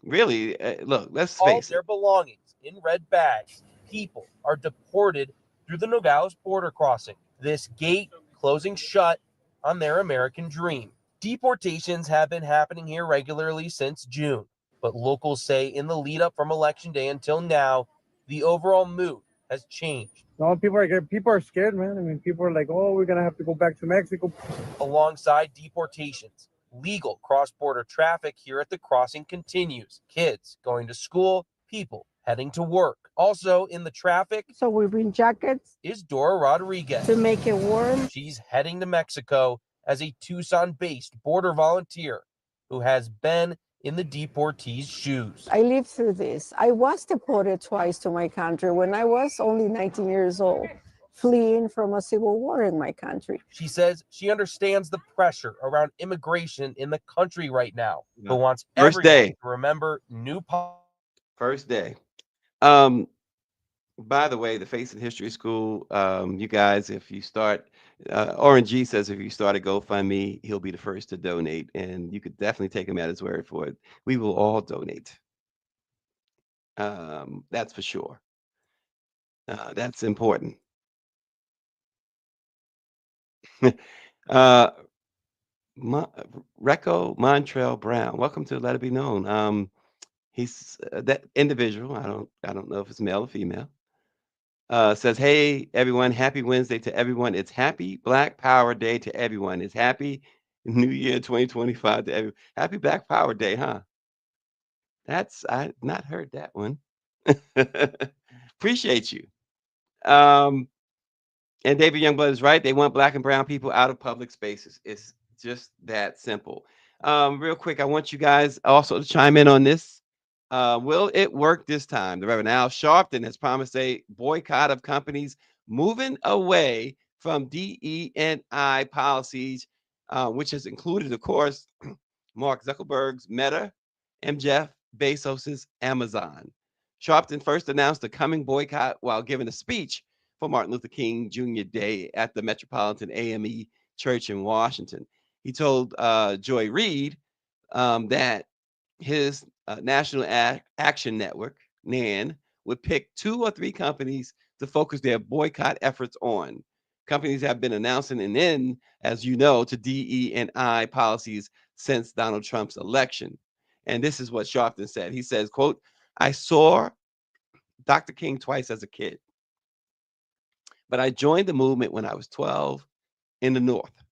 really look, let's All face it. their belongings in red bags. People are deported through the Nogales border crossing. This gate closing shut on their American dream. Deportations have been happening here regularly since June, but locals say in the lead up from Election Day until now, the overall mood has changed. No, people are scared, man. I mean, people are like, oh, we're gonna have to go back to Mexico. Alongside deportations, legal cross border traffic here at the crossing continues. Kids going to school, people heading to work. Also in the traffic, So we bring jackets is Dora Rodriguez. to make it warm. She's heading to Mexico as a Tucson based border volunteer who has been in the deportees' shoes. I lived through this. I was deported twice to my country when I was only 19 years old, fleeing from a civil war in my country. She says she understands the pressure around immigration in the country right now, but wants First everyone day. to remember new First day. Um, by the way, the Face and History School, you guys, if you start, Orange G says if you start a GoFundMe, he'll be the first to donate, and you could definitely take him at his word for it. We will all donate. That's for sure. That's important. uh, Mo- Recco Montrell Brown, welcome to Let It Be Known. He's that individual. I don't know if it's male or female. Says, "Hey everyone, happy Wednesday to everyone. It's Happy Black Power Day to everyone. It's Happy New Year 2025 to everyone. Happy Black Power Day, huh? That's I not heard that one. Appreciate you. Um, And David Youngblood is right. They want black and brown people out of public spaces. It's just that simple. Real quick, I want you guys also to chime in on this. Will it work this time? The Reverend Al Sharpton has promised a boycott of companies moving away from DE&I policies, which has included, of course, Mark Zuckerberg's Meta and Jeff Bezos's Amazon. Sharpton first announced the coming boycott while giving a speech for Martin Luther King Jr. Day at the Metropolitan AME Church in Washington. He told Joy Reid that his National Action Network, NAN, would pick 2 or 3 companies to focus their boycott efforts on. Companies have been announcing an end, as you know, to DE&I policies since Donald Trump's election. And this is what Sharpton said. He says, quote, I saw Dr. King twice as a kid, but I joined the movement when I was 12 in the North.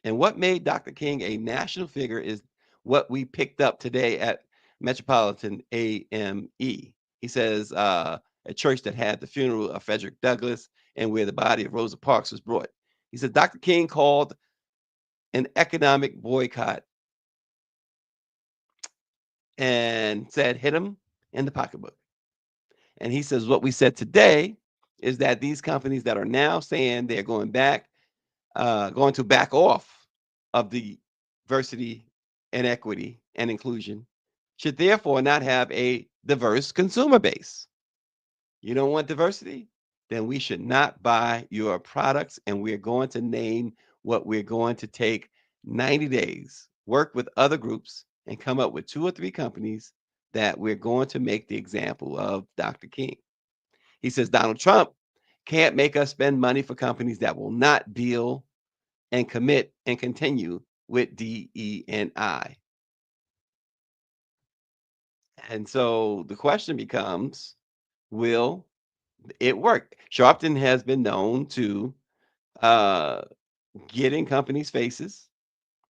And what made Dr. King a national figure is what we picked up today at Metropolitan AME. He says, a church that had the funeral of Frederick Douglass and where the body of Rosa Parks was brought. He said, Dr. King called an economic boycott and said, hit him in the pocketbook. And he says, what we said today is that these companies that are now saying they're going to back off of the diversity and equity and inclusion should therefore not have a diverse consumer base. You don't want diversity? Then we should not buy your products. And we're going to name what we're going to take 90 days, work with other groups, and come up with 2 or 3 companies that we're going to make the example of Dr. King. He says Donald Trump can't make us spend money for companies that will not deal and commit and continue with DE&I. And so the question becomes, will it work? Sharpton has been known to uh, get in companies' faces,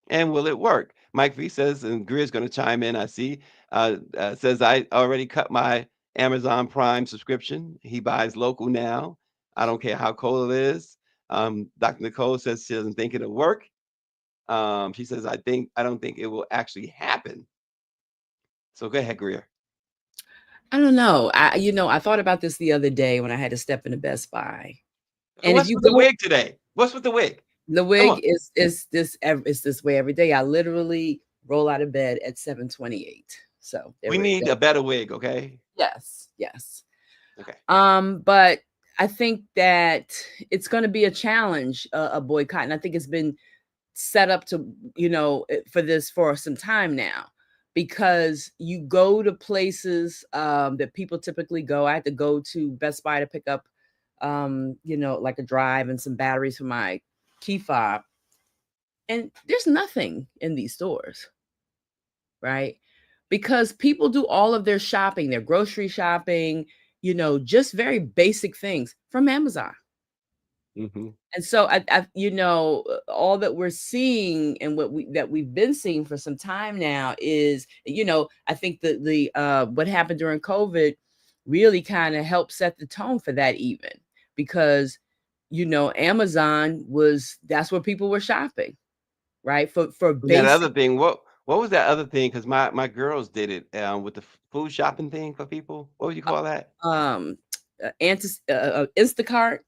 and will it work? Mike V says, and Greer's going to chime in. I see. Says I already cut my Amazon Prime subscription. He buys local now. I don't care how cold it is. Dr. Nicole says she doesn't think it'll work. She says, I don't think it will actually happen. So go ahead, Greer. I don't know. I thought about this the other day when I had to step into Best Buy. So And if what's you with the go, wig today? What's with the wig? the Come wig on. is this way every day. I literally roll out of bed at 7:28. So We need a better wig, okay? yes. Okay. But I think that it's going to be a challenge, a boycott, and I think it's been set up to, for this for some time now, because you go to places that people typically go. I had to go to Best Buy to pick up, like a drive and some batteries for my key fob, and there's nothing in these stores, right? Because people do all of their shopping, their grocery shopping, just very basic things from Amazon. Hmm. And so all that we're seeing and that we've been seeing for some time now is, I think that the what happened during COVID really kind of helped set the tone for that, even because, Amazon that's where people were shopping, right? For And that basic other thing, what was that other thing? Because my girls did it with the food shopping thing for people. What would you call that? um Instacart.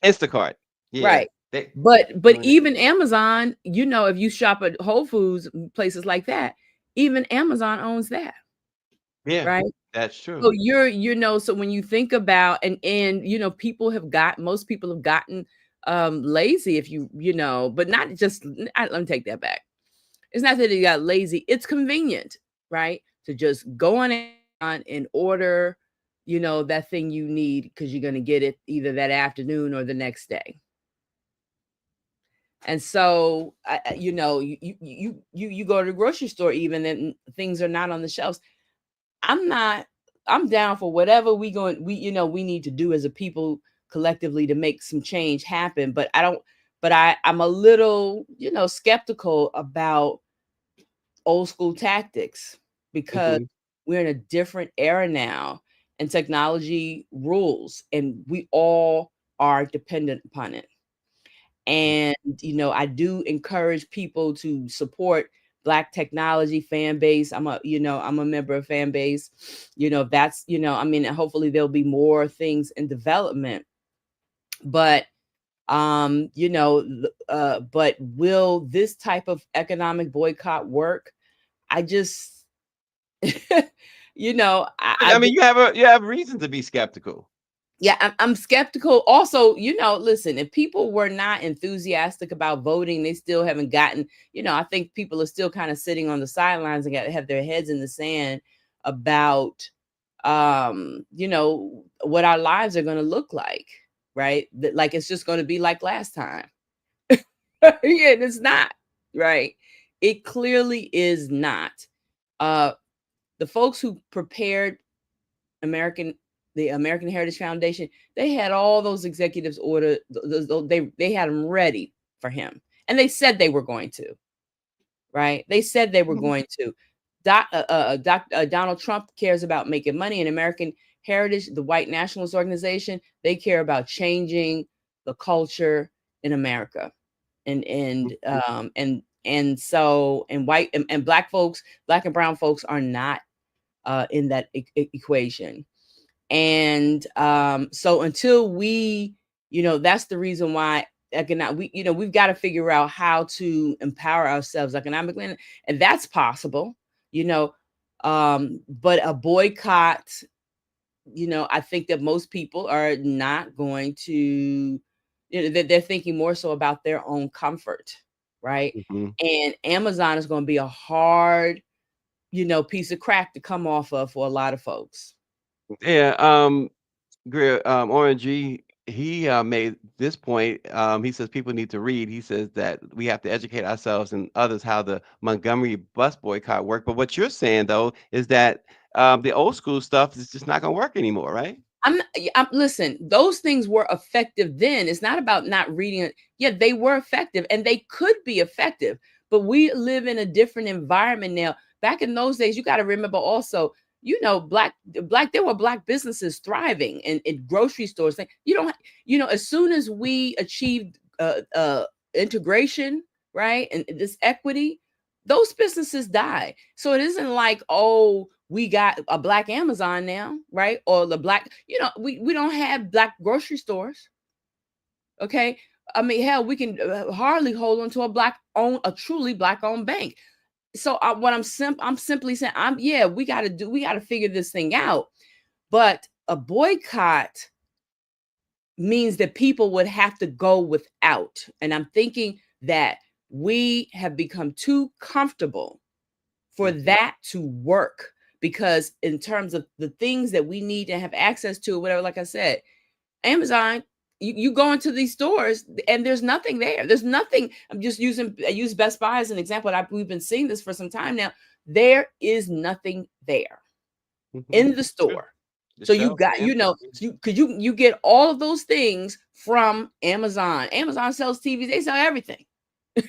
Instacart. Yeah, Right. they But doing it. even Amazon, if you shop at Whole Foods, places like that, even Amazon owns that, Yeah, right? that's true. So so when you think about and most people have gotten lazy, if but not just let me take that back. It's not that they got lazy, it's convenient, right? To just go on Amazon and order, that thing you need because you're gonna get it either that afternoon or the next day. And so, you go to the grocery store, even and things are not on the shelves. I'm down for whatever we need to do as a people collectively to make some change happen. But I'm a little, skeptical about old school tactics because Mhm. we're in a different era now and technology rules and we all are dependent upon it. And, I do encourage people to support Black technology fan base. I'm a member of fan base. That's, hopefully there'll be more things in development. But, but will this type of economic boycott work? I just, I I mean, you have reason to be skeptical. yeah, I'm skeptical. Also, listen, if people were not enthusiastic about voting, they still haven't gotten, I think people are still kind of sitting on the sidelines and have their heads in the sand about, what our lives are going to look like, right? Like it's just going to be like last time. Yeah, and it's not, right? It clearly is not. Uh, the folks who prepared American the American Heritage Foundation, they had all those executives order they had them ready for him. And they said they were going to, right? They said they were Mhm. going to. Donald Trump cares about making money, and American Heritage, the white nationalist organization, they care about changing the culture in America. And white and black folks, black and brown folks are not in that equation. And so until that's the reason why we've got to figure out how to empower ourselves economically, and that's possible, but a boycott, I think that most people are not going to, they're thinking more so about their own comfort, right? Mhm. And Amazon is going to be a hard, piece of crack to come off of for a lot of folks. Yeah, Orange G, he made this point. He says people need to read. He says that we have to educate ourselves and others how the Montgomery bus boycott worked. But what you're saying though is that the old school stuff is just not going to work anymore, right? Listen, those things were effective then. It's not about not reading it. Yeah, they were effective and they could be effective, but we live in a different environment now. Back in those days, you got to remember also, there were black businesses thriving in grocery stores. You don't, as soon as we achieved integration, right, and this equity, those businesses die. So it isn't like, oh, we got a black Amazon now, right? Or the black, we don't have black grocery stores. Okay. I mean, hell, we can hardly hold on to a truly black owned bank. So I'm simply saying, we got to figure this thing out. But a boycott means that people would have to go without. And I'm thinking that we have become too comfortable for Mhm. that to work, because in terms of the things that we need to have access to, whatever, like I said, Amazon, you go into these stores and there's nothing there. There's nothing. I use Best Buy as an example. We've been seeing this for some time now. There is nothing there Mhm. in the It's true. store. The So you shelves got, are empty. you get all of those things from Amazon. Amazon sells TVs, they sell everything. You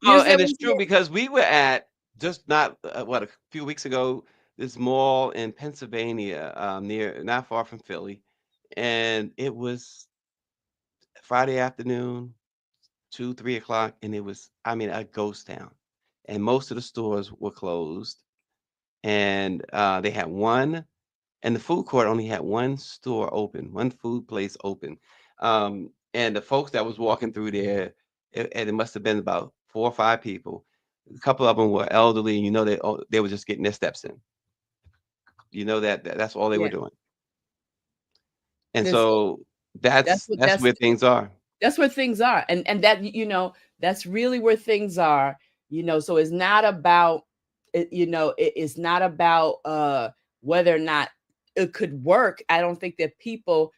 Oh, understand and what it's I'm true saying? because we were at just not what a few weeks ago, this mall in Pennsylvania, near not far from Philly, and it was Friday afternoon, 2, 3 o'clock, and it was, I mean, a ghost town, and most of the stores were closed, and they had one, and the food court only had one store open, one food place open, and the folks that was walking through there, and it must have been about 4 or 5 people. A couple of them were elderly, and they were just getting their steps in. That's all they were Yeah. doing, and Listen, so that's what that's where things are. that's where things are. And that, that's really where things are. So it's not about it's not about whether or not it could work. I don't think that people,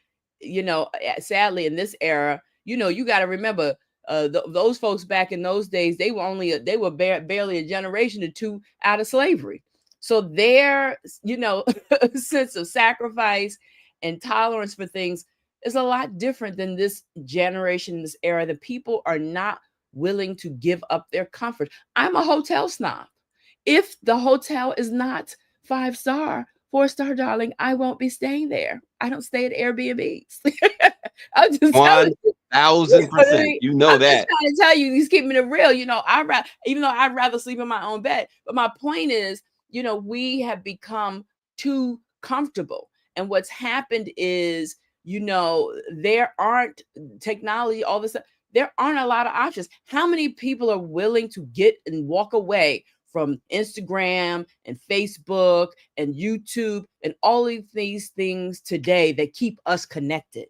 sadly in this era, you got to remember, those folks back in those days, they were barely a generation or two out of slavery. So their sense of sacrifice and tolerance for things is a lot different than this generation, this era. That people are not willing to give up their comfort. I'm a hotel snob. If the hotel is not 5 star, 4 star, darling, I won't be staying there. I don't stay at Airbnbs. I'm just telling you. You know what I 1000%. mean? You know I'm just that. trying to tell you, he's keeping it real. Even though I'd rather sleep in my own bed. But my point is, we have become too comfortable. And what's happened is, there aren't technology, all this stuff. There aren't a lot of options. How many people are willing to get and walk away from Instagram and Facebook and YouTube and all of these things today that keep us connected?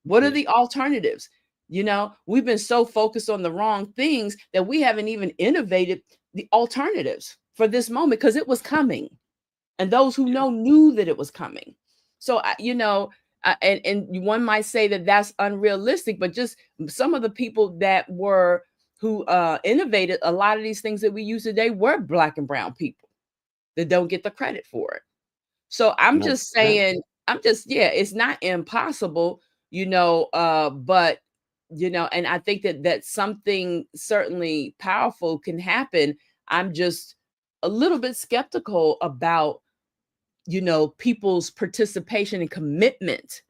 What are Yeah. the alternatives? We've been so focused on the wrong things that we haven't even innovated the alternatives for this moment, because it was coming. And those who Yeah. know knew that it was coming. So, and one might say that that's unrealistic, but just some of the people who innovated a lot of these things that we use today were Black and brown people that don't get the credit for it. So I'm just 100%. saying, yeah, it's not impossible, but and I think that something certainly powerful can happen. I'm just a little bit skeptical about, people's participation and commitment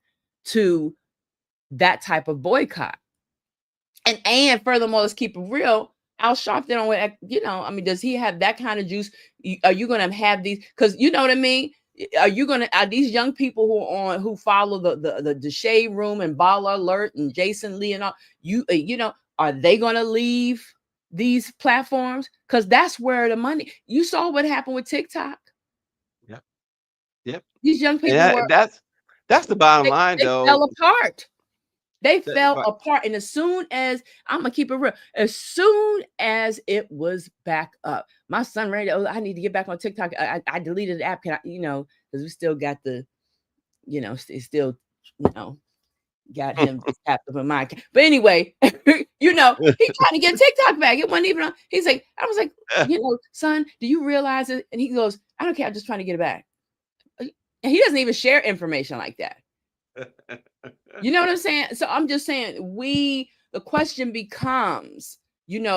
to that type of boycott. And furthermore, let's keep it real. Al Sharpton, does he have that kind of juice? Are you going to have these? Because you know what I mean. Are these young people who follow the Shade Room and Bala Alert and Jason Lee and all, are they going to leave these platforms? Because that's where the money. You saw what happened with TikTok. Yep. Yep. These young And people that's the bottom they, line, they fell though. apart. They That fell but apart. And as soon as, I'm gonna keep it real, as soon as it was back up, my son ready. Oh, I need to get back on TikTok. I deleted the app. Can I, because we still got it's still, you know, got him tapped up in my account. But anyway, he trying to get TikTok back. It wasn't even on. He's like, I was like, son, do you realize it? And he goes, I don't care. I'm just trying to get it back. And he doesn't even share information like that. You know what I'm saying? So I'm just saying, the question becomes, and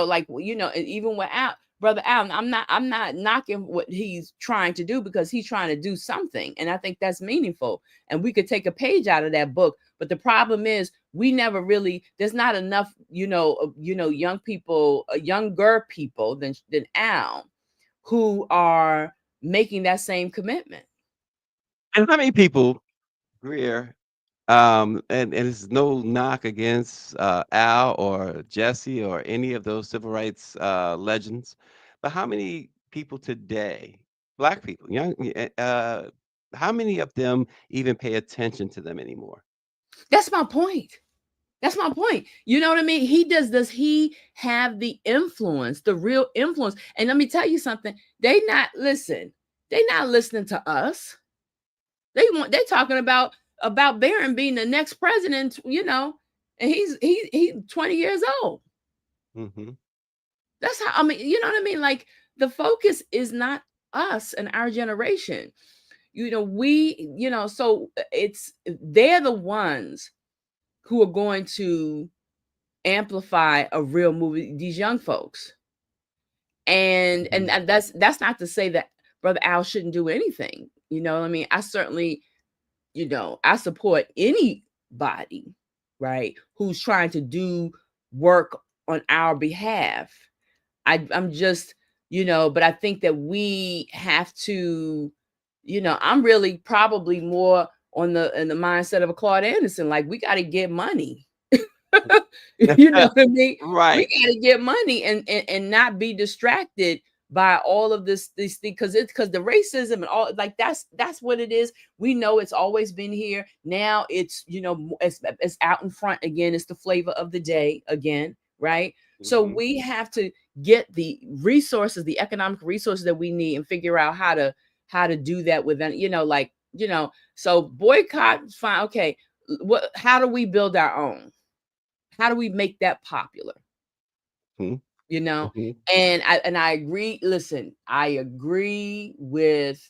even without Brother Allen, I'm not knocking what he's trying to do, because he's trying to do something. And I think that's meaningful. And we could take a page out of that book. But the problem is, we never really, there's not enough, young people, younger people than Al, who are making that same commitment. and how many people, Greer, and it's no knock against Al or Jesse or any of those civil rights legends, but how many people today, Black people, how many of them even pay attention to them anymore? That's my point. That's my point. You know what I mean? Does he have the influence, the real influence? And let me tell you something. They not listening to us. They're talking about Barron being the next president, and he's 20 years old. Mm-hmm. That's how, I mean, you know what I mean? Like, the focus is not us and our generation. So they're the ones who are going to amplify a real movie, these young folks. And that's not to say that Brother Al shouldn't do anything. You know what I mean? I certainly, I support anybody, right, who's trying to do work on our behalf. I'm just, but I think that we have to, I'm really probably more in the mindset of a Claude Anderson. Like, we got to get money. You know what I mean? We Right. got to get money and not be distracted by all of these things, because the racism and all, like, that's what it is. We know it's always been here. Now it's, it's out in front again. It's the flavor of the day again, right? Mm-hmm. So we have to get the resources, the economic resources that we need, and figure out how to do that with them. So boycott, fine, okay. How do we build our own? How do we make that popular? Mm-hmm. Mm-hmm. And I agree. Listen, I agree with,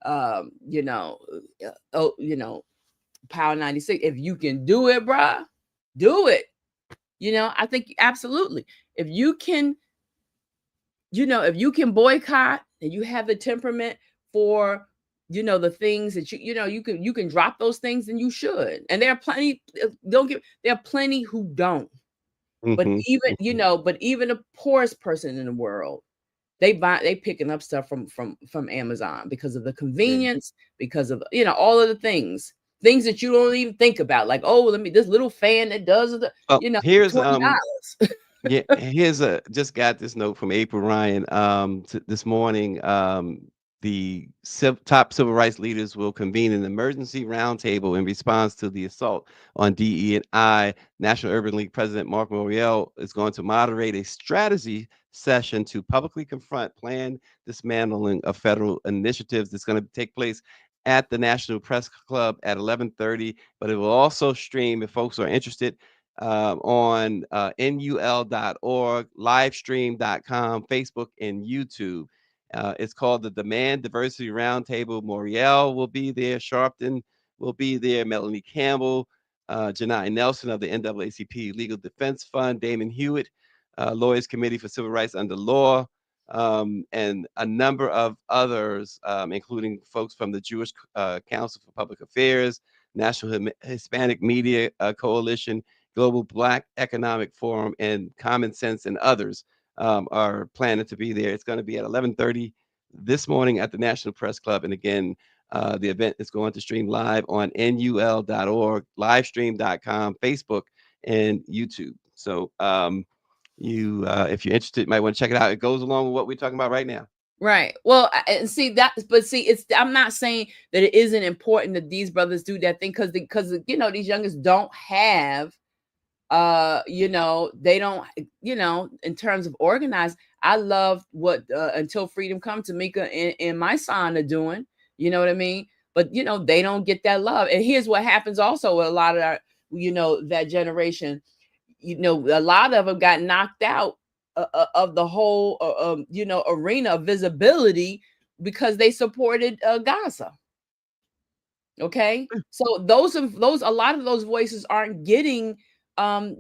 Power 96. If you can do it, bruh, do it. I think absolutely. If you can boycott and you have the temperament for, the things that you can drop those things, then you should. And there are plenty, there are plenty who don't. But even the poorest person in the world, they picking up stuff from Amazon because of the convenience, because of all of the things that you don't even think about. Like, oh, this little fan that does the Here's $20. Yeah, just got this note from April Ryan this morning. The top civil rights leaders will convene an emergency roundtable in response to the assault on DE&I. National Urban League President Mark Morial is going to moderate a strategy session to publicly confront planned dismantling of federal initiatives. That's going to take place at the National Press Club at 11:30, but it will also stream, if folks are interested, on nul.org, livestream.com, Facebook, and YouTube. It's called the Demand Diversity Roundtable. Moriel will be there. Sharpton will be there. Melanie Campbell, Janai Nelson of the NAACP Legal Defense Fund, Damon Hewitt, Lawyers Committee for Civil Rights Under Law, and a number of others, including folks from the Jewish Council for Public Affairs, National Hispanic Media Coalition, Global Black Economic Forum, and Common Sense, and others are planning to be there. It's going to be at 11:30 this morning at the National Press Club. And again, the event is going to stream live on nul.org, livestream.com, Facebook, and YouTube. So if you're interested, you might want to check it out. It goes along with what we're talking about right now. Right. Well, and see that, but see, I'm not saying that it isn't important that these brothers do that thing, because these youngest don't have, they don't, in terms of organized. I love what Until Freedom Comes, Tamika and my son are doing. You know what I mean? But they don't get that love. And here's what happens also with a lot of our, that generation. A lot of them got knocked out of the whole, arena of visibility because they supported Gaza. Okay, so a lot of those voices aren't getting,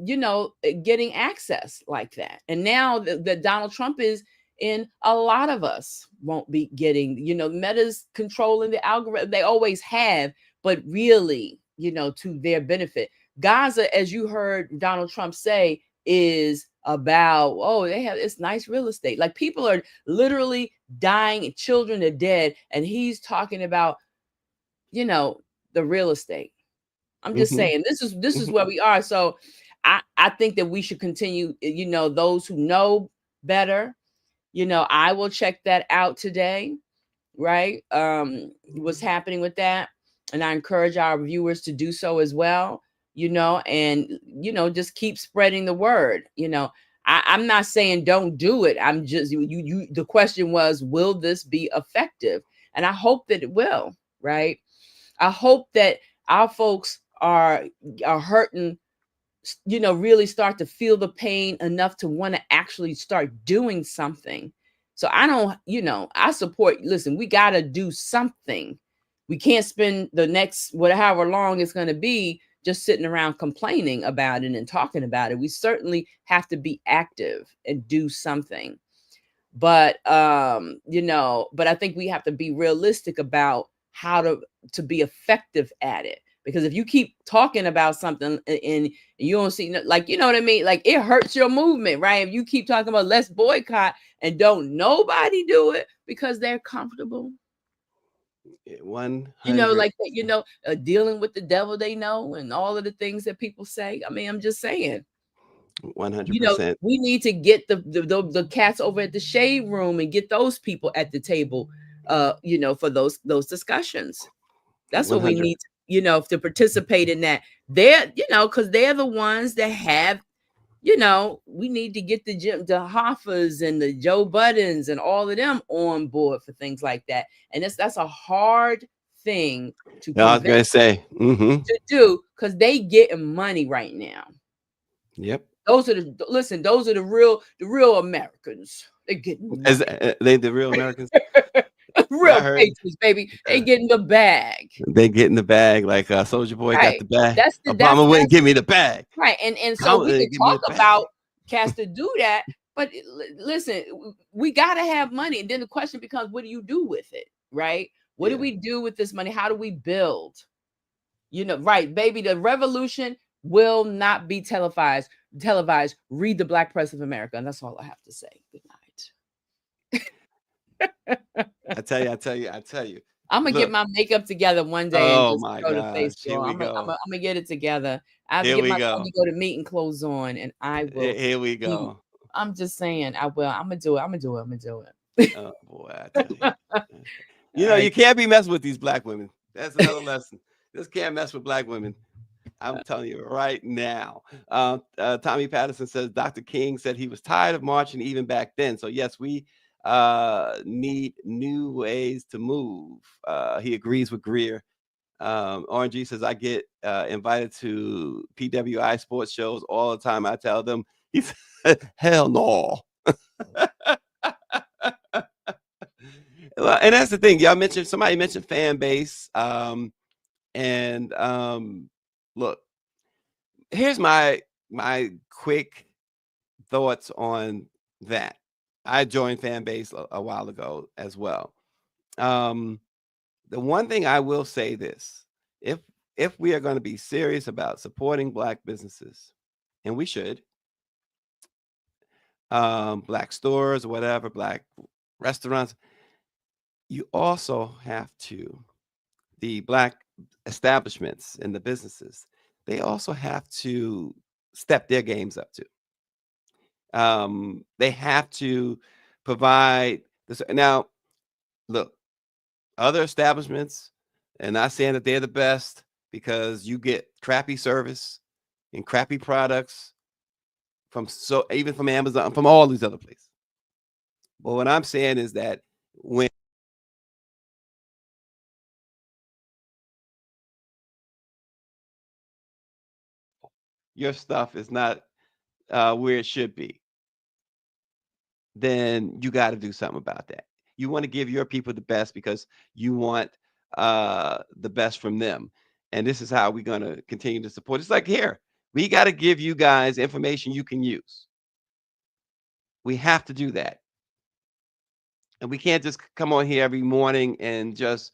getting access like that. And now that Donald Trump is in, a lot of us won't be getting. Meta's controlling the algorithm. They always have, but really, to their benefit. Gaza, as you heard Donald Trump say, is about, they have this nice real estate. Like, people are literally dying and children are dead, and he's talking about, the real estate. I'm just saying, this is where we are. So I think that we should continue, those who know better, I will check that out today, right? What's happening with that. And I encourage our viewers to do so as well. and just keep spreading the word. I'm not saying don't do it. I'm just the question was, will this be effective? And I hope that it will, right? I hope that our folks are hurting, really start to feel the pain enough to want to actually start doing something. So I don't, I support, listen, we got to do something. We can't spend the next however long it's going to be just sitting around complaining about it and talking about it. We certainly have to be active and do something. But but I think we have to be realistic about how to be effective at it. Because if you keep talking about something and you don't see, like, you know what I mean? Like, it hurts your movement, right? If you keep talking about let's boycott and don't nobody do it because they're comfortable, 100. like that, dealing with the devil they know and all of the things that people say. I mean, I'm just saying, 100%. we need to get the cats over at the shade room and get those people at the table, for those discussions. That's what we 100. need, to participate in that. They're, because they're the ones that have, we need to get the Hoffers and the Joe Buttons and all of them on board for things like that. And that's a hard thing to Yeah, I was going to convince say. to do, because they getting money right now. Yep. Those are the real Americans. They're getting the money. They the real Americans? Real I heard patriots, baby. They getting the bag. they get in the bag like Soldier Boy got Right. the bag. That's Obama wouldn't give me the bag. right. And so Obama we didn't could give me talk the bag. about cats to do that, but listen, we gotta have money. And then the question becomes, what do you do with it? Right? What do Yeah. we do with this money? How do we build? Right, baby, the revolution will not be televised. Read the Black Press of America. And that's all I have to say. Good night. I tell you. I'm gonna get Look. my makeup together one day and Oh just my show the face, gosh. Here girl. we I'm go. gonna get it together. I have to Here get we my son go. to go to meeting clothes on, and I will. Here we be- go. I'm just saying, I will. I'm gonna do it. I'm gonna do it. I'm gonna do it. Oh boy, I tell you. All right. You can't be messing with these black women. That's another lesson. Just can't mess with black women. I'm telling you right now. Tommy Patterson says Dr. King said he was tired of marching even back then. So yes, we need new ways to move. He agrees with Greer. RNG says I get invited to PWI sports shows all the time. I tell them, he said, hell no. Well, and that's the thing. Somebody mentioned fan base. Look, here's my quick thoughts on that. I joined fan base a while ago as well. The one thing I will say this, if we are going to be serious about supporting black businesses, and we should, black stores, whatever, black restaurants, you also have to, the black establishments and the businesses, they also have to step their games up too. They have to provide this. Now, look, other establishments, and not saying that they're the best, because you get crappy service and crappy products even from Amazon, from all these other places. But what I'm saying is that when your stuff is not where it should be, then you got to do something about that. You want to give your people the best because you want the best from them. And this is how we're going to continue to support. It's like here, we got to give you guys information you can use. We have to do that. And we can't just come on here every morning and just,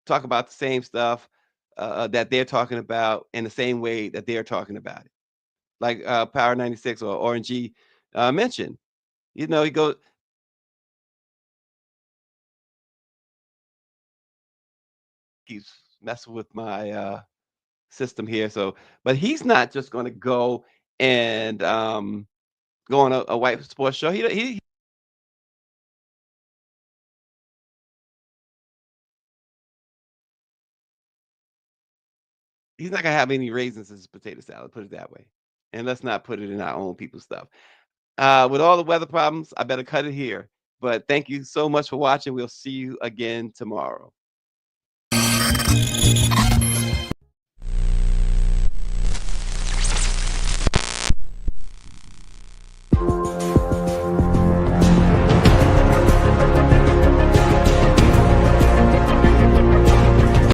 talk about the same stuff that they're talking about in the same way that they're talking about it. Like Power 96 or RNG mentioned. He goes, keeps messing with my system here. So, but he's not just going to go and go on a white sports show. He He's not gonna have any raisins in his potato salad, put it that way. And let's not put it in our own people's stuff. With all the weather problems, I better cut it here. But thank you so much for watching. We'll see you again tomorrow.